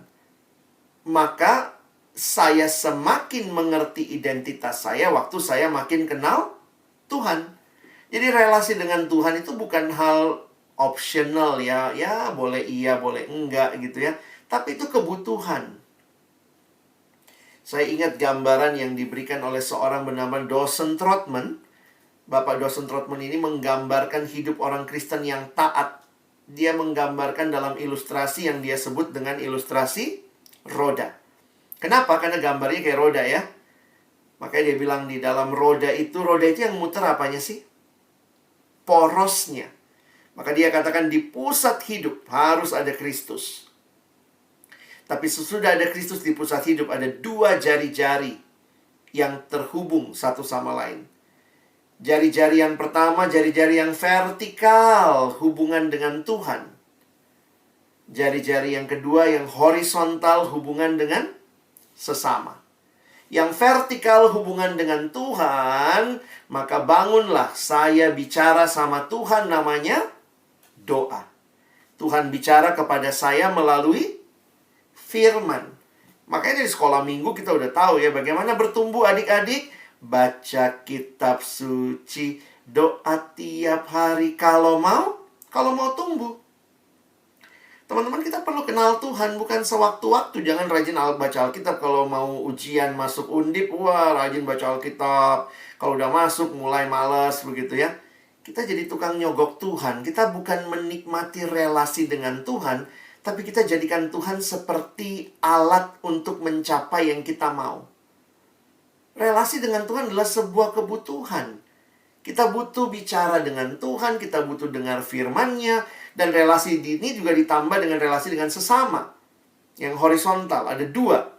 maka saya semakin mengerti identitas saya waktu saya makin kenal Tuhan. Jadi relasi dengan Tuhan itu bukan hal optional ya. Ya boleh iya, boleh enggak gitu ya. Tapi itu kebutuhan. Saya ingat gambaran yang diberikan oleh seorang bernama Dawson Trotman. Bapak Dawson Trotman ini menggambarkan hidup orang Kristen yang taat. Dia menggambarkan dalam ilustrasi yang dia sebut dengan ilustrasi roda. Kenapa? Karena gambarnya kayak roda ya. Makanya dia bilang di dalam roda itu yang muter apanya sih? Porosnya. Maka dia katakan di pusat hidup harus ada Kristus. Tapi sesudah ada Kristus di pusat hidup, ada dua jari-jari yang terhubung satu sama lain. Jari-jari yang pertama, jari-jari yang vertikal, hubungan dengan Tuhan. Jari-jari yang kedua yang horizontal, hubungan dengan sesama. Yang vertikal hubungan dengan Tuhan, maka bangunlah saya bicara sama Tuhan, namanya doa. Tuhan bicara kepada saya melalui firman. Makanya di sekolah minggu kita udah tahu ya bagaimana bertumbuh adik-adik. Baca kitab suci, doa tiap hari kalau mau tumbuh. Teman-teman, kita perlu kenal Tuhan, bukan sewaktu-waktu. Jangan rajin baca Alkitab kalau mau ujian masuk undip. Wah, rajin baca Alkitab. Kalau udah masuk, mulai malas begitu ya. Kita jadi tukang nyogok Tuhan. Kita bukan menikmati relasi dengan Tuhan, tapi kita jadikan Tuhan seperti alat untuk mencapai yang kita mau. Relasi dengan Tuhan adalah sebuah kebutuhan. Kita butuh bicara dengan Tuhan, kita butuh dengar firman-Nya, dan relasi ini juga ditambah dengan relasi dengan sesama. Yang horizontal, ada dua.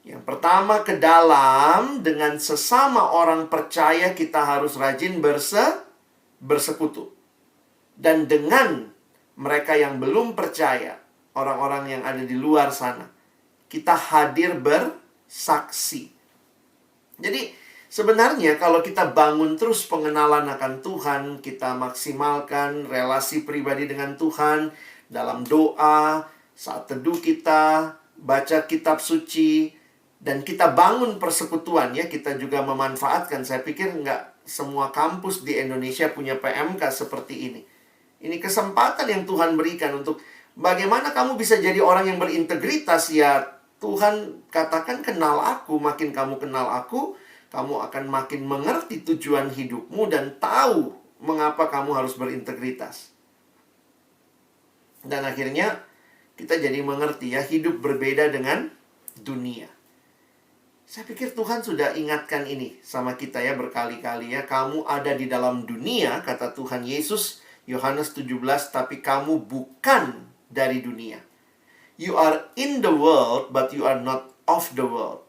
Yang pertama, ke dalam, dengan sesama orang percaya kita harus rajin bersekutu. Dan dengan mereka yang belum percaya, orang-orang yang ada di luar sana, kita hadir bersaksi. Jadi, sebenarnya kalau kita bangun terus pengenalan akan Tuhan, kita maksimalkan relasi pribadi dengan Tuhan dalam doa, saat teduh kita, baca kitab suci, dan kita bangun persekutuan ya. Kita juga memanfaatkan, saya pikir nggak semua kampus di Indonesia punya PMK seperti ini. Ini kesempatan yang Tuhan berikan untuk bagaimana kamu bisa jadi orang yang berintegritas ya. Tuhan katakan kenal aku, makin kamu kenal aku, kamu akan makin mengerti tujuan hidupmu dan tahu mengapa kamu harus berintegritas. Dan akhirnya kita jadi mengerti ya, hidup berbeda dengan dunia. Saya pikir Tuhan sudah ingatkan ini sama kita ya berkali-kali ya. Kamu ada di dalam dunia, kata Tuhan Yesus, Yohanes 17, tapi kamu bukan dari dunia. You are in the world, but you are not of the world.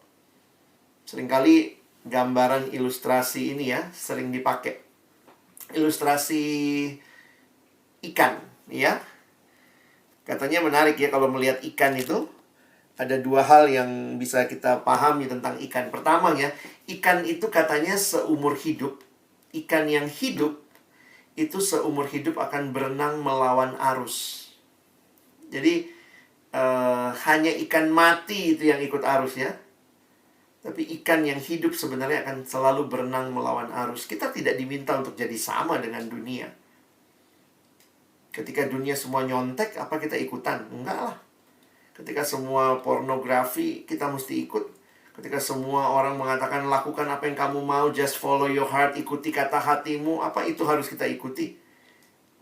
Seringkali gambaran ilustrasi ini ya, sering dipakai. Ilustrasi ikan, ya. Katanya menarik ya kalau melihat ikan itu. Ada dua hal yang bisa kita pahami tentang ikan. Pertama ya, ikan itu katanya seumur hidup. Ikan yang hidup itu seumur hidup akan berenang melawan arus. Jadi hanya ikan mati itu yang ikut arus ya. Tapi ikan yang hidup sebenarnya akan selalu berenang melawan arus. Kita tidak diminta untuk jadi sama dengan dunia. Ketika dunia semua nyontek, apa kita ikutan? Enggak lah. Ketika semua pornografi, kita mesti ikut. Ketika semua orang mengatakan lakukan apa yang kamu mau, just follow your heart, ikuti kata hatimu, apa itu harus kita ikuti?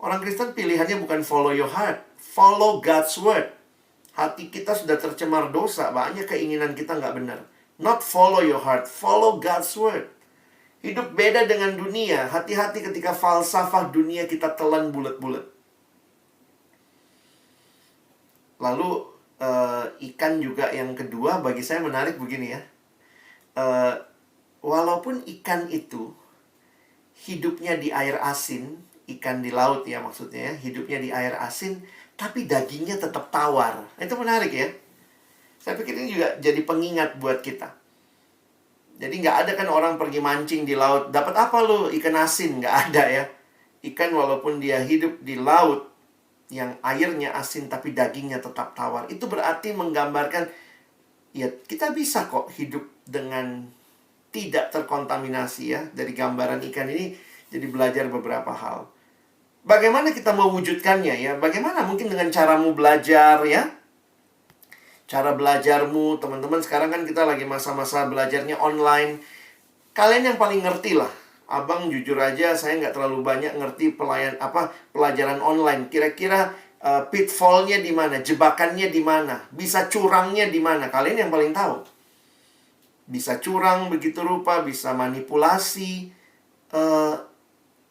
Orang Kristen pilihannya bukan follow your heart, follow God's word. Hati kita sudah tercemar dosa, banyak keinginan kita nggak benar. Not follow your heart, follow God's word. Hidup beda dengan dunia. Hati-hati ketika falsafah dunia kita telan bulat-bulat. Lalu ikan juga yang kedua bagi saya menarik begini ya. Walaupun ikan itu hidupnya di air asin, ikan di laut ya maksudnya, hidupnya di air asin, tapi dagingnya tetap tawar. Itu menarik ya. Saya pikir ini juga jadi pengingat buat kita. Jadi nggak ada kan orang pergi mancing di laut, dapat apa lu? Ikan asin, nggak ada ya. Ikan walaupun dia hidup di laut yang airnya asin tapi dagingnya tetap tawar, itu berarti menggambarkan ya kita bisa kok hidup dengan tidak terkontaminasi ya. Dari gambaran ikan ini jadi belajar beberapa hal. Bagaimana kita mewujudkannya ya? Bagaimana mungkin dengan caramu belajar ya? Cara belajarmu, teman-teman sekarang kan kita lagi masa-masa belajarnya online. Kalian yang paling ngerti lah. Abang jujur aja saya nggak terlalu banyak ngerti pelajaran online. Kira-kira pitfallnya di mana, jebakannya di mana, bisa curangnya di mana. Kalian yang paling tahu. Bisa curang begitu rupa, bisa manipulasi.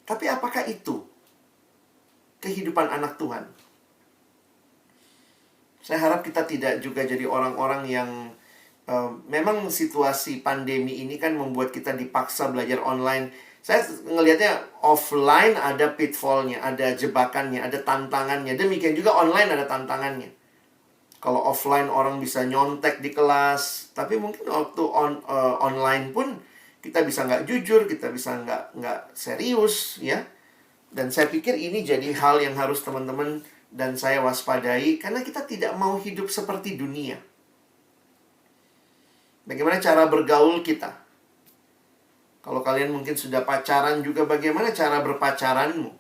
Tapi apakah itu kehidupan anak Tuhan? Saya harap kita tidak juga jadi orang-orang yang memang situasi pandemi ini kan membuat kita dipaksa belajar online. Saya ngelihatnya offline ada pitfallnya, ada jebakannya, ada tantangannya. Demikian juga online ada tantangannya. Kalau offline orang bisa nyontek di kelas, tapi mungkin waktu online pun kita bisa nggak jujur, kita bisa nggak serius ya. Dan saya pikir ini jadi hal yang harus teman-teman dan saya waspadai, karena kita tidak mau hidup seperti dunia. Bagaimana cara bergaul kita? Kalau kalian mungkin sudah pacaran juga, bagaimana cara berpacaranmu?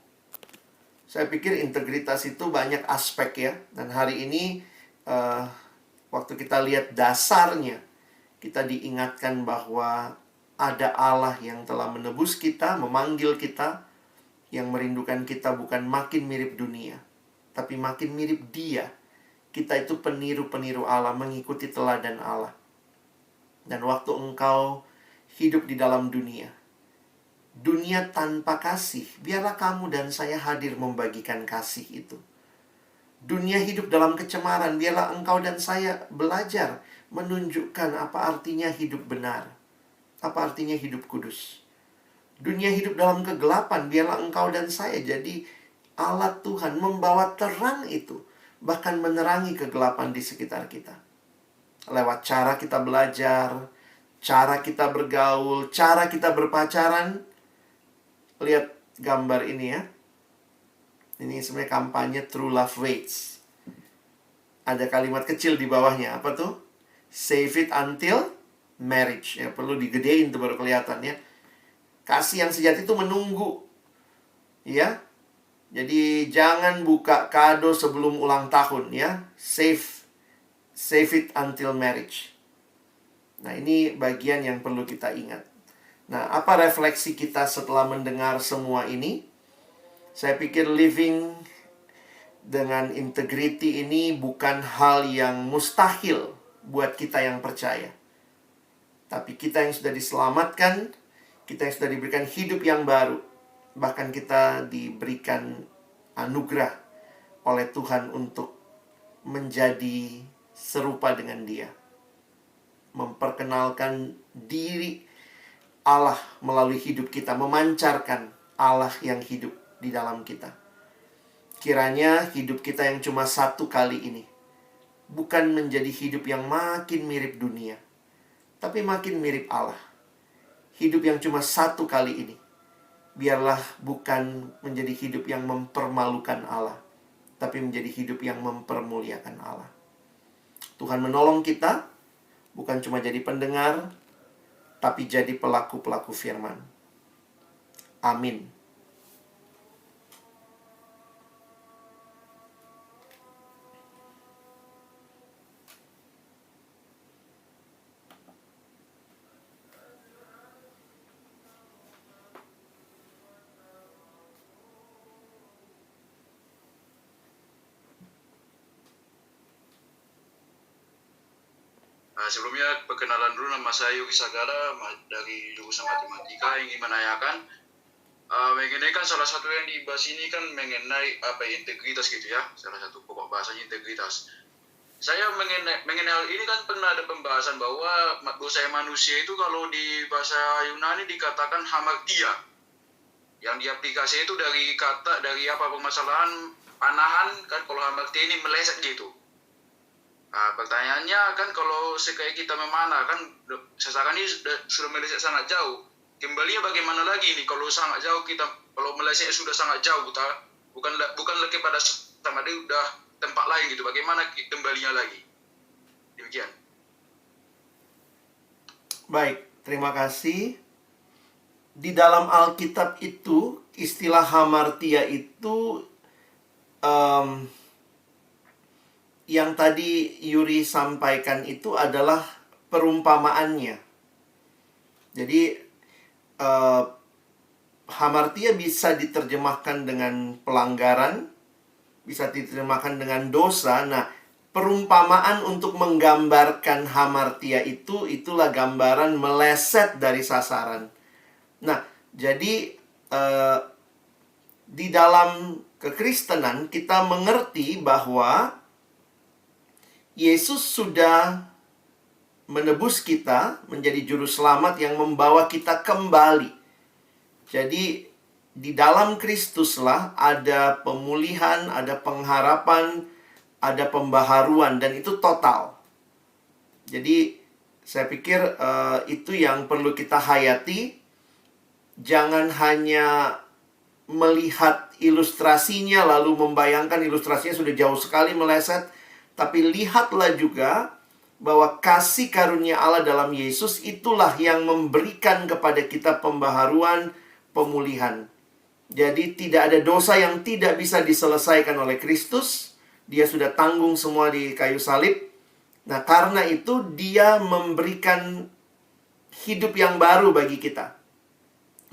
Saya pikir integritas itu banyak aspek ya. Dan hari ini, waktu kita lihat dasarnya, kita diingatkan bahwa ada Allah yang telah menebus kita, memanggil kita, yang merindukan kita bukan makin mirip dunia, tapi makin mirip Dia. Kita itu peniru-peniru Allah, mengikuti teladan Allah. Dan waktu engkau hidup di dalam dunia tanpa kasih, biarlah kamu dan saya hadir membagikan kasih itu. Dunia hidup dalam kecemaran, biarlah engkau dan saya belajar menunjukkan apa artinya hidup benar, apa artinya hidup kudus. Dunia hidup dalam kegelapan, biarlah engkau dan saya jadi alat Tuhan membawa terang itu, bahkan menerangi kegelapan di sekitar kita. Lewat cara kita belajar, cara kita bergaul, cara kita berpacaran. Lihat gambar ini ya. Ini sebenarnya kampanye True Love Waits. Ada kalimat kecil di bawahnya. Apa tuh? Save it until marriage. Ya, perlu digedein tuh baru kelihatan ya. Kasih yang sejati itu menunggu. Ya. Jadi jangan buka kado sebelum ulang tahun ya. Save it until marriage. Nah, ini bagian yang perlu kita ingat. Nah, apa refleksi kita setelah mendengar semua ini? Saya pikir living dengan integrity ini bukan hal yang mustahil buat kita yang percaya. Tapi kita yang sudah diselamatkan, kita yang sudah diberikan hidup yang baru, bahkan kita diberikan anugerah oleh Tuhan untuk menjadi serupa dengan Dia. Memperkenalkan diri Allah melalui hidup kita, memancarkan Allah yang hidup di dalam kita. Kiranya hidup kita yang cuma satu kali ini bukan menjadi hidup yang makin mirip dunia, tapi makin mirip Allah. Hidup yang cuma satu kali ini, biarlah bukan menjadi hidup yang mempermalukan Allah, tapi menjadi hidup yang mempermuliakan Allah. Tuhan menolong kita, bukan cuma jadi pendengar, tapi jadi pelaku-pelaku firman. Amin. Sebelumnya perkenalan dulu, nama saya Yogi Sagala dari jurusan matematika. Ingin menanyakan mengenai kan salah satu yang dibahas ini kan mengenai integritas gitu ya, salah satu pokok bahasanya integritas. Saya mengenai hal ini kan pernah ada pembahasan bahwa dosa manusia itu kalau di bahasa Yunani dikatakan hamartia, yang diaplikasi itu dari permasalahan panahan kan, kalau hamartia ini meleset gitu. Nah, pertanyaannya kan kalau sekali kita memanah kan sasaran ini sudah meleset sangat jauh. Kembalinya bagaimana lagi nih kalau sangat jauh kita, kalau melesetnya sudah sangat jauh, bukan lagi pada sama dia udah tempat lain gitu. Bagaimana kembalinya lagi? Demikian. Baik, terima kasih. Di dalam Alkitab itu istilah hamartia itu yang tadi Yuri sampaikan itu adalah perumpamaannya. Jadi hamartia bisa diterjemahkan dengan pelanggaran, bisa diterjemahkan dengan dosa. Nah, perumpamaan untuk menggambarkan hamartia itulah gambaran meleset dari sasaran. Nah, jadi di dalam kekristenan kita mengerti bahwa Yesus sudah menebus kita menjadi juru selamat yang membawa kita kembali. Jadi di dalam Kristuslah ada pemulihan, ada pengharapan, ada pembaharuan, dan itu total. Jadi saya pikir itu yang perlu kita hayati. Jangan hanya melihat ilustrasinya lalu membayangkan ilustrasinya sudah jauh sekali meleset, tapi lihatlah juga bahwa kasih karunia Allah dalam Yesus itulah yang memberikan kepada kita pembaharuan, pemulihan. Jadi tidak ada dosa yang tidak bisa diselesaikan oleh Kristus. Dia sudah tanggung semua di kayu salib. Nah, karena itu dia memberikan hidup yang baru bagi kita.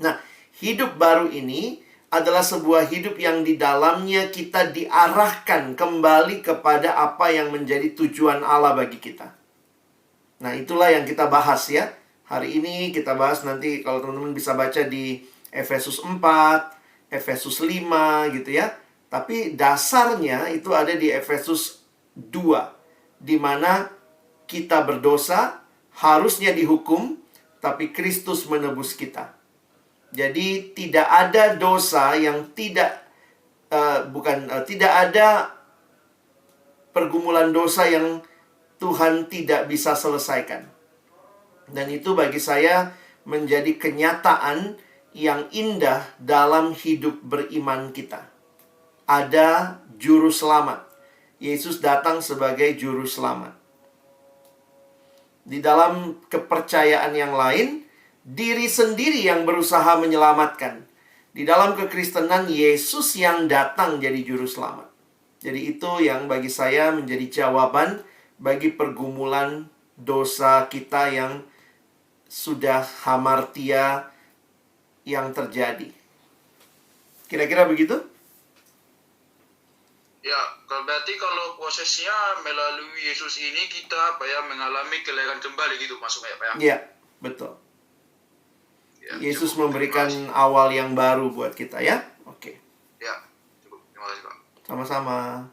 Nah, hidup baru ini adalah sebuah hidup yang di dalamnya kita diarahkan kembali kepada apa yang menjadi tujuan Allah bagi kita. Nah, itulah yang kita bahas ya. Hari ini kita bahas, nanti kalau teman-teman bisa baca di Efesus 4, Efesus 5 gitu ya. Tapi dasarnya itu ada di Efesus 2, di mana kita berdosa, harusnya dihukum, tapi Kristus menebus kita. Jadi tidak ada dosa yang tidak ada pergumulan dosa yang Tuhan tidak bisa selesaikan. Dan itu bagi saya menjadi kenyataan yang indah dalam hidup beriman kita. Ada juru selamat. Yesus datang sebagai juru selamat. Di dalam kepercayaan yang lain, diri sendiri yang berusaha menyelamatkan. Di dalam kekristenan, Yesus yang datang jadi juru selamat. Jadi itu yang bagi saya menjadi jawaban bagi pergumulan dosa kita yang sudah hamartia yang terjadi. Kira-kira begitu? Ya, berarti kalau prosesnya melalui Yesus ini kita mengalami kelahiran kembali gitu maksudnya Pak ya? Iya, betul. Ya, Yesus cukup, memberikan awal yang baru buat kita ya. Oke. Ya, cukup. Terima kasih Pak. Sama-sama.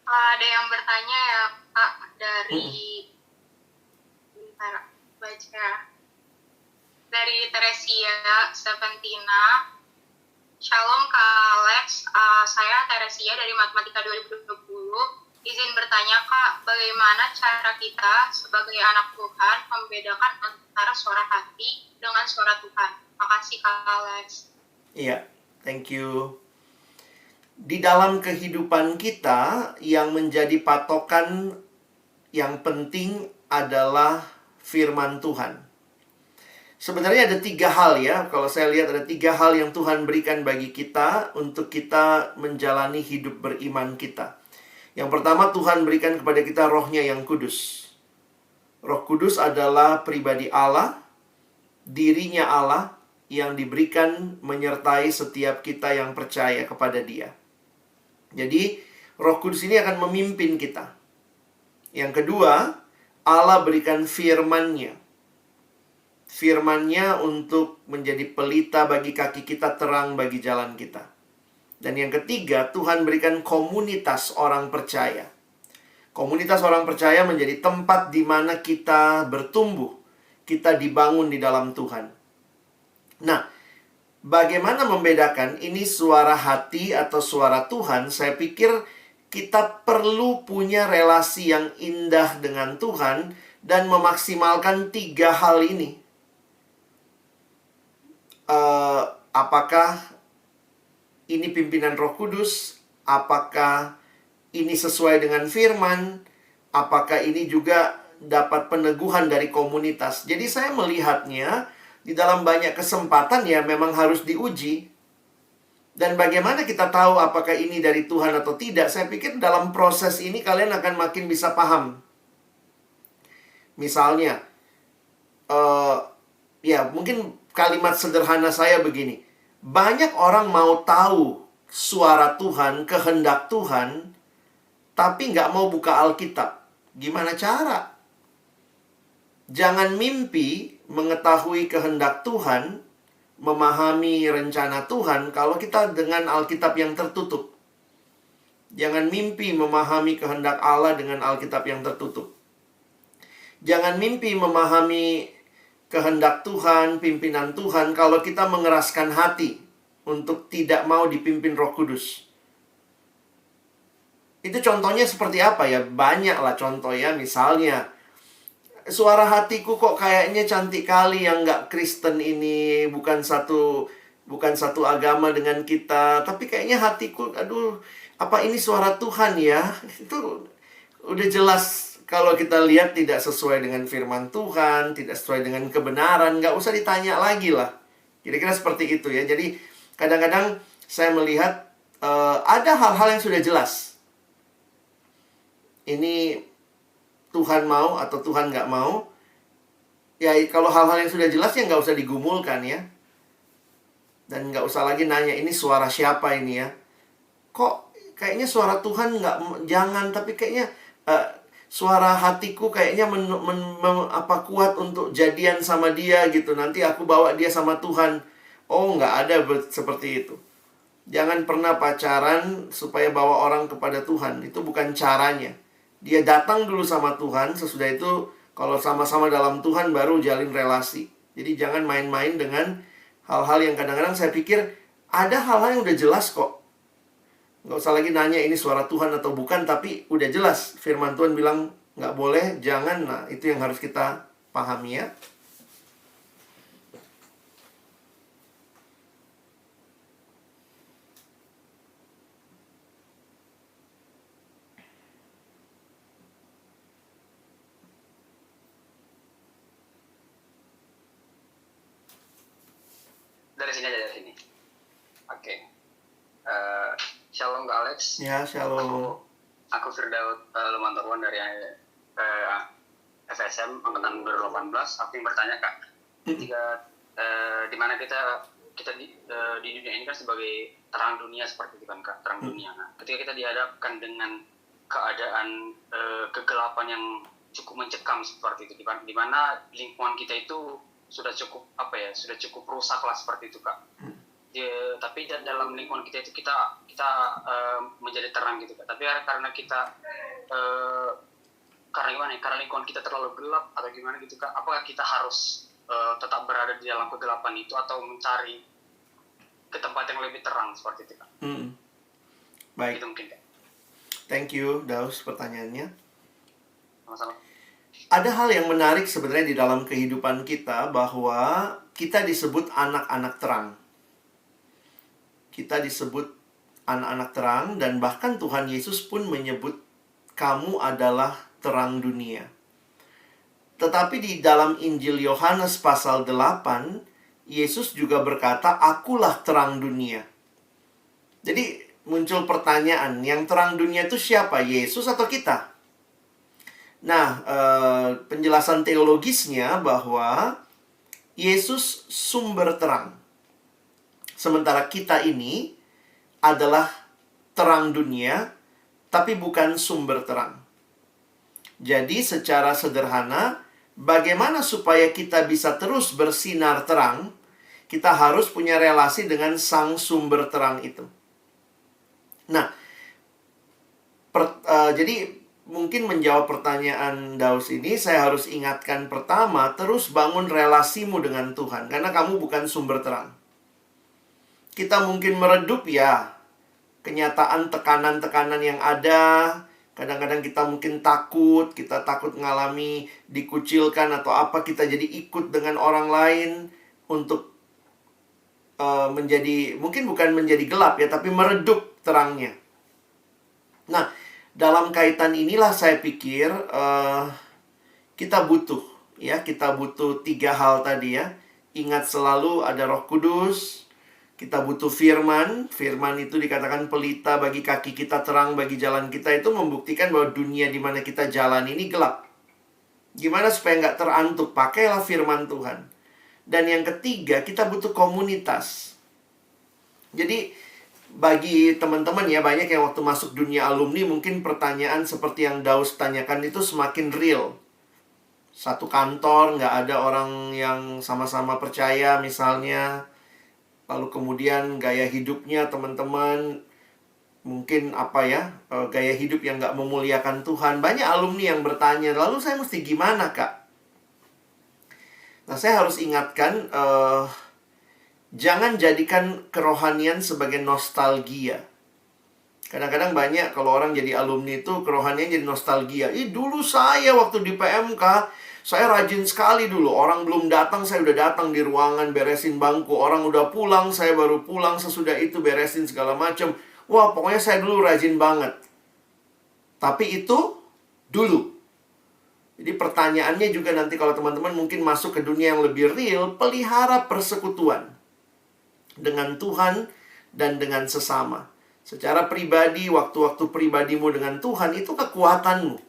Ada yang bertanya ya Kak dari bentar baca dari Teresia Seventina. Shalom Kak Alex, saya Teresia dari Matematika 2020. Izin bertanya Kak, bagaimana cara kita sebagai anak Tuhan membedakan antara suara hati dengan suara Tuhan? Makasih Kak Alex. Iya, thank you. Di dalam kehidupan kita, yang menjadi patokan yang penting adalah firman Tuhan. Sebenarnya ada 3 hal ya. Kalau saya lihat ada 3 hal yang Tuhan berikan bagi kita untuk kita menjalani hidup beriman kita. Yang pertama, Tuhan berikan kepada kita Roh-Nya yang kudus. Roh Kudus adalah pribadi Allah, dirinya Allah yang diberikan menyertai setiap kita yang percaya kepada Dia. Jadi, Roh Kudus ini akan memimpin kita. Yang kedua, Allah berikan firman-Nya. Firman-Nya untuk menjadi pelita bagi kaki kita, terang bagi jalan kita. Dan yang ketiga, Tuhan berikan komunitas orang percaya. Komunitas orang percaya menjadi tempat di mana kita bertumbuh. Kita dibangun di dalam Tuhan. Nah, bagaimana membedakan ini suara hati atau suara Tuhan? Saya pikir kita perlu punya relasi yang indah dengan Tuhan dan memaksimalkan 3 hal ini. Apakah ini pimpinan Roh Kudus? Apakah ini sesuai dengan firman? Apakah ini juga dapat peneguhan dari komunitas? Jadi saya melihatnya di dalam banyak kesempatan ya memang harus diuji. Dan bagaimana kita tahu apakah ini dari Tuhan atau tidak? Saya pikir dalam proses ini kalian akan makin bisa paham. Misalnya, ya mungkin kalimat sederhana saya begini. Banyak orang mau tahu suara Tuhan, kehendak Tuhan, tapi nggak mau buka Alkitab. Gimana cara? Jangan mimpi mengetahui kehendak Tuhan, memahami rencana Tuhan kalau kita dengan Alkitab yang tertutup. Jangan mimpi memahami kehendak Allah dengan Alkitab yang tertutup. Jangan mimpi memahami kehendak Tuhan, pimpinan Tuhan kalau kita mengeraskan hati untuk tidak mau dipimpin Roh Kudus. Itu contohnya seperti apa ya? Banyak lah contoh ya. Misalnya, suara hatiku kok kayaknya cantik kali yang nggak Kristen ini, bukan satu agama dengan kita, tapi kayaknya hatiku, aduh, apa ini suara Tuhan ya? Itu udah jelas kalau kita lihat tidak sesuai dengan firman Tuhan, tidak sesuai dengan kebenaran, nggak usah ditanya lagi lah. Kira-kira seperti itu ya. Jadi kadang-kadang saya melihat ada hal-hal yang sudah jelas. Ini Tuhan mau atau Tuhan nggak mau. Ya kalau hal-hal yang sudah jelas ya nggak usah digumulkan ya. Dan nggak usah lagi nanya ini suara siapa ini ya. Kok kayaknya suara Tuhan nggak, jangan, tapi kayaknya suara hatiku kayaknya kuat untuk jadian sama dia gitu. Nanti aku bawa dia sama Tuhan. Oh, nggak ada seperti itu. Jangan pernah pacaran supaya bawa orang kepada Tuhan. Itu bukan caranya. Dia datang dulu sama Tuhan, sesudah itu kalau sama-sama dalam Tuhan baru jalin relasi. Jadi jangan main-main dengan hal-hal yang kadang-kadang saya pikir ada hal-hal yang udah jelas kok. Nggak usah lagi nanya ini suara Tuhan atau bukan, tapi udah jelas. Firman Tuhan bilang nggak boleh, jangan. Nah, itu yang harus kita pahami ya. Dari sini aja, dari sini. Oke. Shalom Kak Alex. Ya, shalom. Aku Firdaus Lumantarwan dari FSM angkatan 2018. Aku yang bertanya Kak, ketika di mana kita kita di dunia ini kan sebagai terang dunia seperti itu kan Kak, terang dunia. Nah, ketika kita dihadapkan dengan keadaan kegelapan yang cukup mencekam seperti itu, di mana lingkungan kita itu sudah cukup sudah cukup rusak lah seperti itu Kak. Tapi dalam lingkungan kita itu kita menjadi terang gitu Kak. Tapi karena kita karena lingkungan kita terlalu gelap atau gimana gitu Kak, apakah kita harus tetap berada di dalam kegelapan itu atau mencari ke tempat yang lebih terang seperti itu Kak? Baik. Itu mungkin Kak. Thank you, Daus, pertanyaannya. Sama-sama. Ada hal yang menarik sebenarnya di dalam kehidupan kita, bahwa kita disebut anak-anak terang. Kita disebut anak-anak terang, dan bahkan Tuhan Yesus pun menyebut kamu adalah terang dunia. Tetapi di dalam Injil Yohanes pasal 8, Yesus juga berkata, akulah terang dunia. Jadi muncul pertanyaan, yang terang dunia itu siapa? Yesus atau kita? Nah, penjelasan teologisnya bahwa Yesus sumber terang. Sementara kita ini adalah terang dunia, tapi bukan sumber terang. Jadi secara sederhana, bagaimana supaya kita bisa terus bersinar terang? Kita harus punya relasi dengan sang sumber terang itu. Nah, jadi mungkin menjawab pertanyaan Daus ini, saya harus ingatkan pertama, terus bangun relasimu dengan Tuhan, karena kamu bukan sumber terang. Kita mungkin meredup ya, kenyataan tekanan-tekanan yang ada. Kadang-kadang kita mungkin takut, kita takut mengalami dikucilkan atau apa, kita jadi ikut dengan orang lain untuk menjadi, mungkin bukan menjadi gelap ya, tapi meredup terangnya. Nah, dalam kaitan inilah saya pikir kita butuh 3 hal tadi ya. Ingat selalu ada Roh Kudus. Kita butuh firman. Firman itu dikatakan pelita bagi kaki kita, terang bagi jalan kita. Itu membuktikan bahwa dunia di mana kita jalan ini gelap. Gimana supaya nggak terantuk? Pakailah firman Tuhan. Dan yang ketiga, kita butuh komunitas. Jadi bagi teman-teman ya, banyak yang waktu masuk dunia alumni mungkin pertanyaan seperti yang Daus tanyakan itu semakin real. Satu kantor, nggak ada orang yang sama-sama percaya misalnya. Lalu kemudian gaya hidupnya teman-teman mungkin gaya hidup yang nggak memuliakan Tuhan. Banyak alumni yang bertanya, lalu saya mesti gimana Kak? Nah, saya harus ingatkan, jangan jadikan kerohanian sebagai nostalgia. Kadang-kadang banyak kalau orang jadi alumni itu kerohanian jadi nostalgia. Dulu saya waktu di PMK, saya rajin sekali dulu. Orang belum datang, saya udah datang di ruangan beresin bangku. Orang udah pulang, saya baru pulang. Sesudah itu beresin segala macam. Wah, pokoknya saya dulu rajin banget. Tapi itu dulu. Jadi pertanyaannya juga nanti kalau teman-teman mungkin masuk ke dunia yang lebih real, pelihara persekutuan dengan Tuhan dan dengan sesama. Secara pribadi, waktu-waktu pribadimu dengan Tuhan itu kekuatanmu.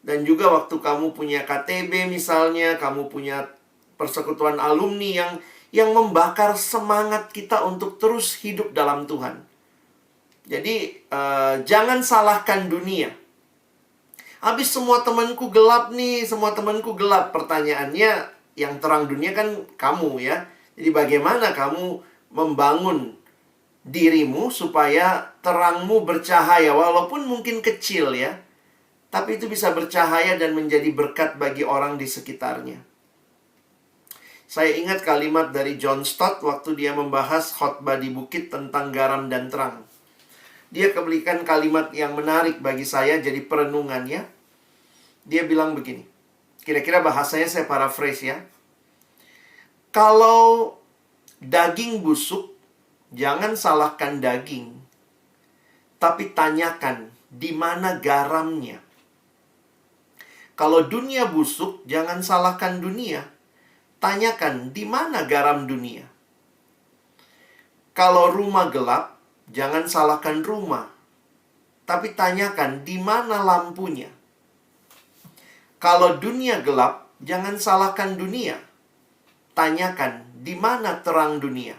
Dan juga waktu kamu punya KTB misalnya, kamu punya persekutuan alumni yang membakar semangat kita untuk terus hidup dalam Tuhan. Jadi jangan salahkan dunia. Habis semua temanku gelap nih, semua temanku gelap. Pertanyaannya, yang terang dunia kan kamu ya. Jadi bagaimana kamu membangun dirimu supaya terangmu bercahaya, walaupun mungkin kecil ya, tapi itu bisa bercahaya dan menjadi berkat bagi orang di sekitarnya. Saya ingat kalimat dari John Stott waktu dia membahas khotbah di bukit tentang garam dan terang. Dia berikan kalimat yang menarik bagi saya jadi perenungannya. Dia bilang begini, kira-kira bahasanya saya paraphrase ya. Kalau daging busuk, jangan salahkan daging, tapi tanyakan di mana garamnya. Kalau dunia busuk, jangan salahkan dunia, tanyakan di mana garam dunia. Kalau rumah gelap, jangan salahkan rumah, tapi tanyakan di mana lampunya. Kalau dunia gelap, jangan salahkan dunia, tanyakan di mana terang dunia.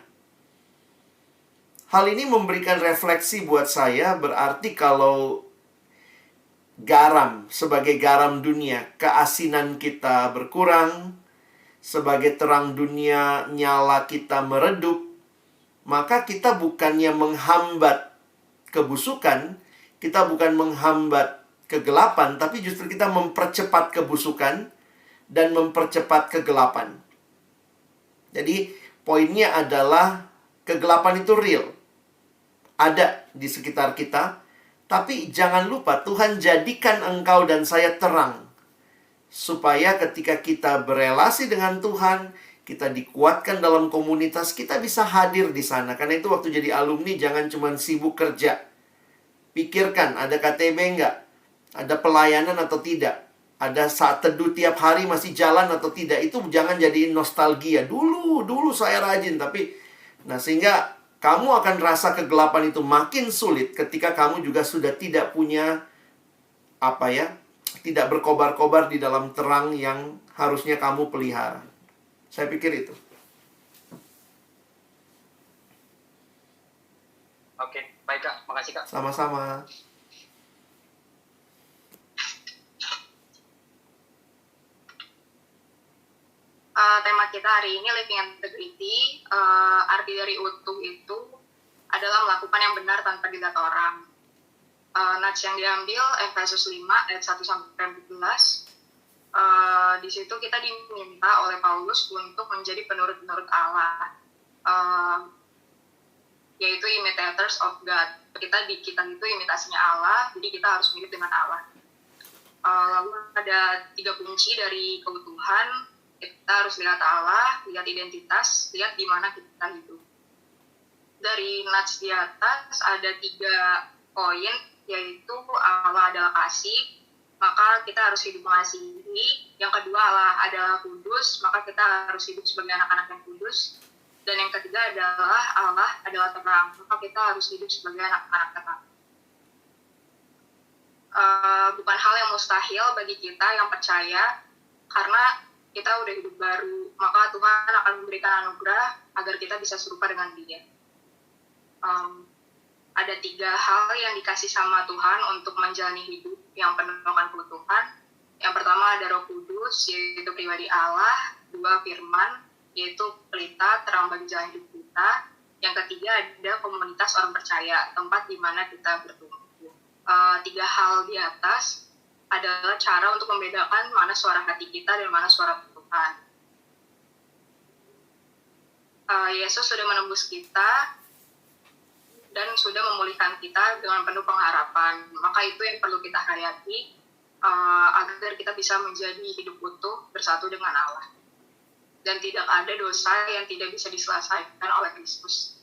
Hal ini memberikan refleksi buat saya, berarti kalau garam, sebagai garam dunia, keasinan kita berkurang, sebagai terang dunia, nyala kita meredup, maka kita bukannya menghambat kebusukan, kita bukan menghambat kegelapan, tapi justru kita mempercepat kebusukan dan mempercepat kegelapan. Jadi, poinnya adalah kegelapan itu real. Ada di sekitar kita, tapi jangan lupa Tuhan jadikan engkau dan saya terang. Supaya ketika kita berelasi dengan Tuhan, kita dikuatkan dalam komunitas, kita bisa hadir di sana. Karena itu waktu jadi alumni jangan cuma sibuk kerja. Pikirkan, ada KTB enggak? Ada pelayanan atau tidak? Ada saat teduh tiap hari masih jalan atau tidak? Itu jangan jadiin nostalgia. Dulu saya rajin, tapi sehingga kamu akan rasa kegelapan itu makin sulit ketika kamu juga sudah tidak punya tidak berkobar-kobar di dalam terang yang harusnya kamu pelihara. Saya pikir itu. Oke, baik Kak. Makasih Kak. Sama-sama. Tema kita hari ini Living Integrity. Arti dari utuh itu adalah melakukan yang benar tanpa dilihat orang. Nats yang diambil Efesus 5 ayat 1-14. Di situ kita diminta oleh Paulus untuk menjadi penurut-penurut Allah, yaitu imitators of God. Kita itu imitasinya Allah, jadi kita harus mirip dengan Allah. Lalu ada 3 kunci dari keutuhan. Kita harus lihat Allah, lihat identitas, lihat di mana kita hidup. Dari nats di atas ada 3 poin, yaitu Allah adalah kasih, maka kita harus hidup mengasihi. Yang kedua, Allah adalah kudus, maka kita harus hidup sebagai anak-anak yang kudus. Dan yang ketiga adalah Allah adalah terang, maka kita harus hidup sebagai anak-anak terang. Bukan hal yang mustahil bagi kita yang percaya, karena kita udah hidup baru, maka Tuhan akan memberikan anugerah agar kita bisa serupa dengan Dia. Ada 3 hal yang dikasih sama Tuhan untuk menjalani hidup yang penuh dengan keutuhan. Yang pertama ada Roh Kudus, yaitu pribadi Allah. 2, firman, yaitu pelita, terang bagi jalan hidup kita. Yang ketiga ada komunitas orang percaya, tempat di mana kita bertumbuh. 3 hal di atas adalah cara untuk membedakan mana suara hati kita dan mana suara Tuhan. Yesus sudah menembus kita dan sudah memulihkan kita dengan penuh pengharapan. Maka itu yang perlu kita hayati agar kita bisa menjadi hidup utuh bersatu dengan Allah. Dan tidak ada dosa yang tidak bisa diselesaikan oleh Kristus.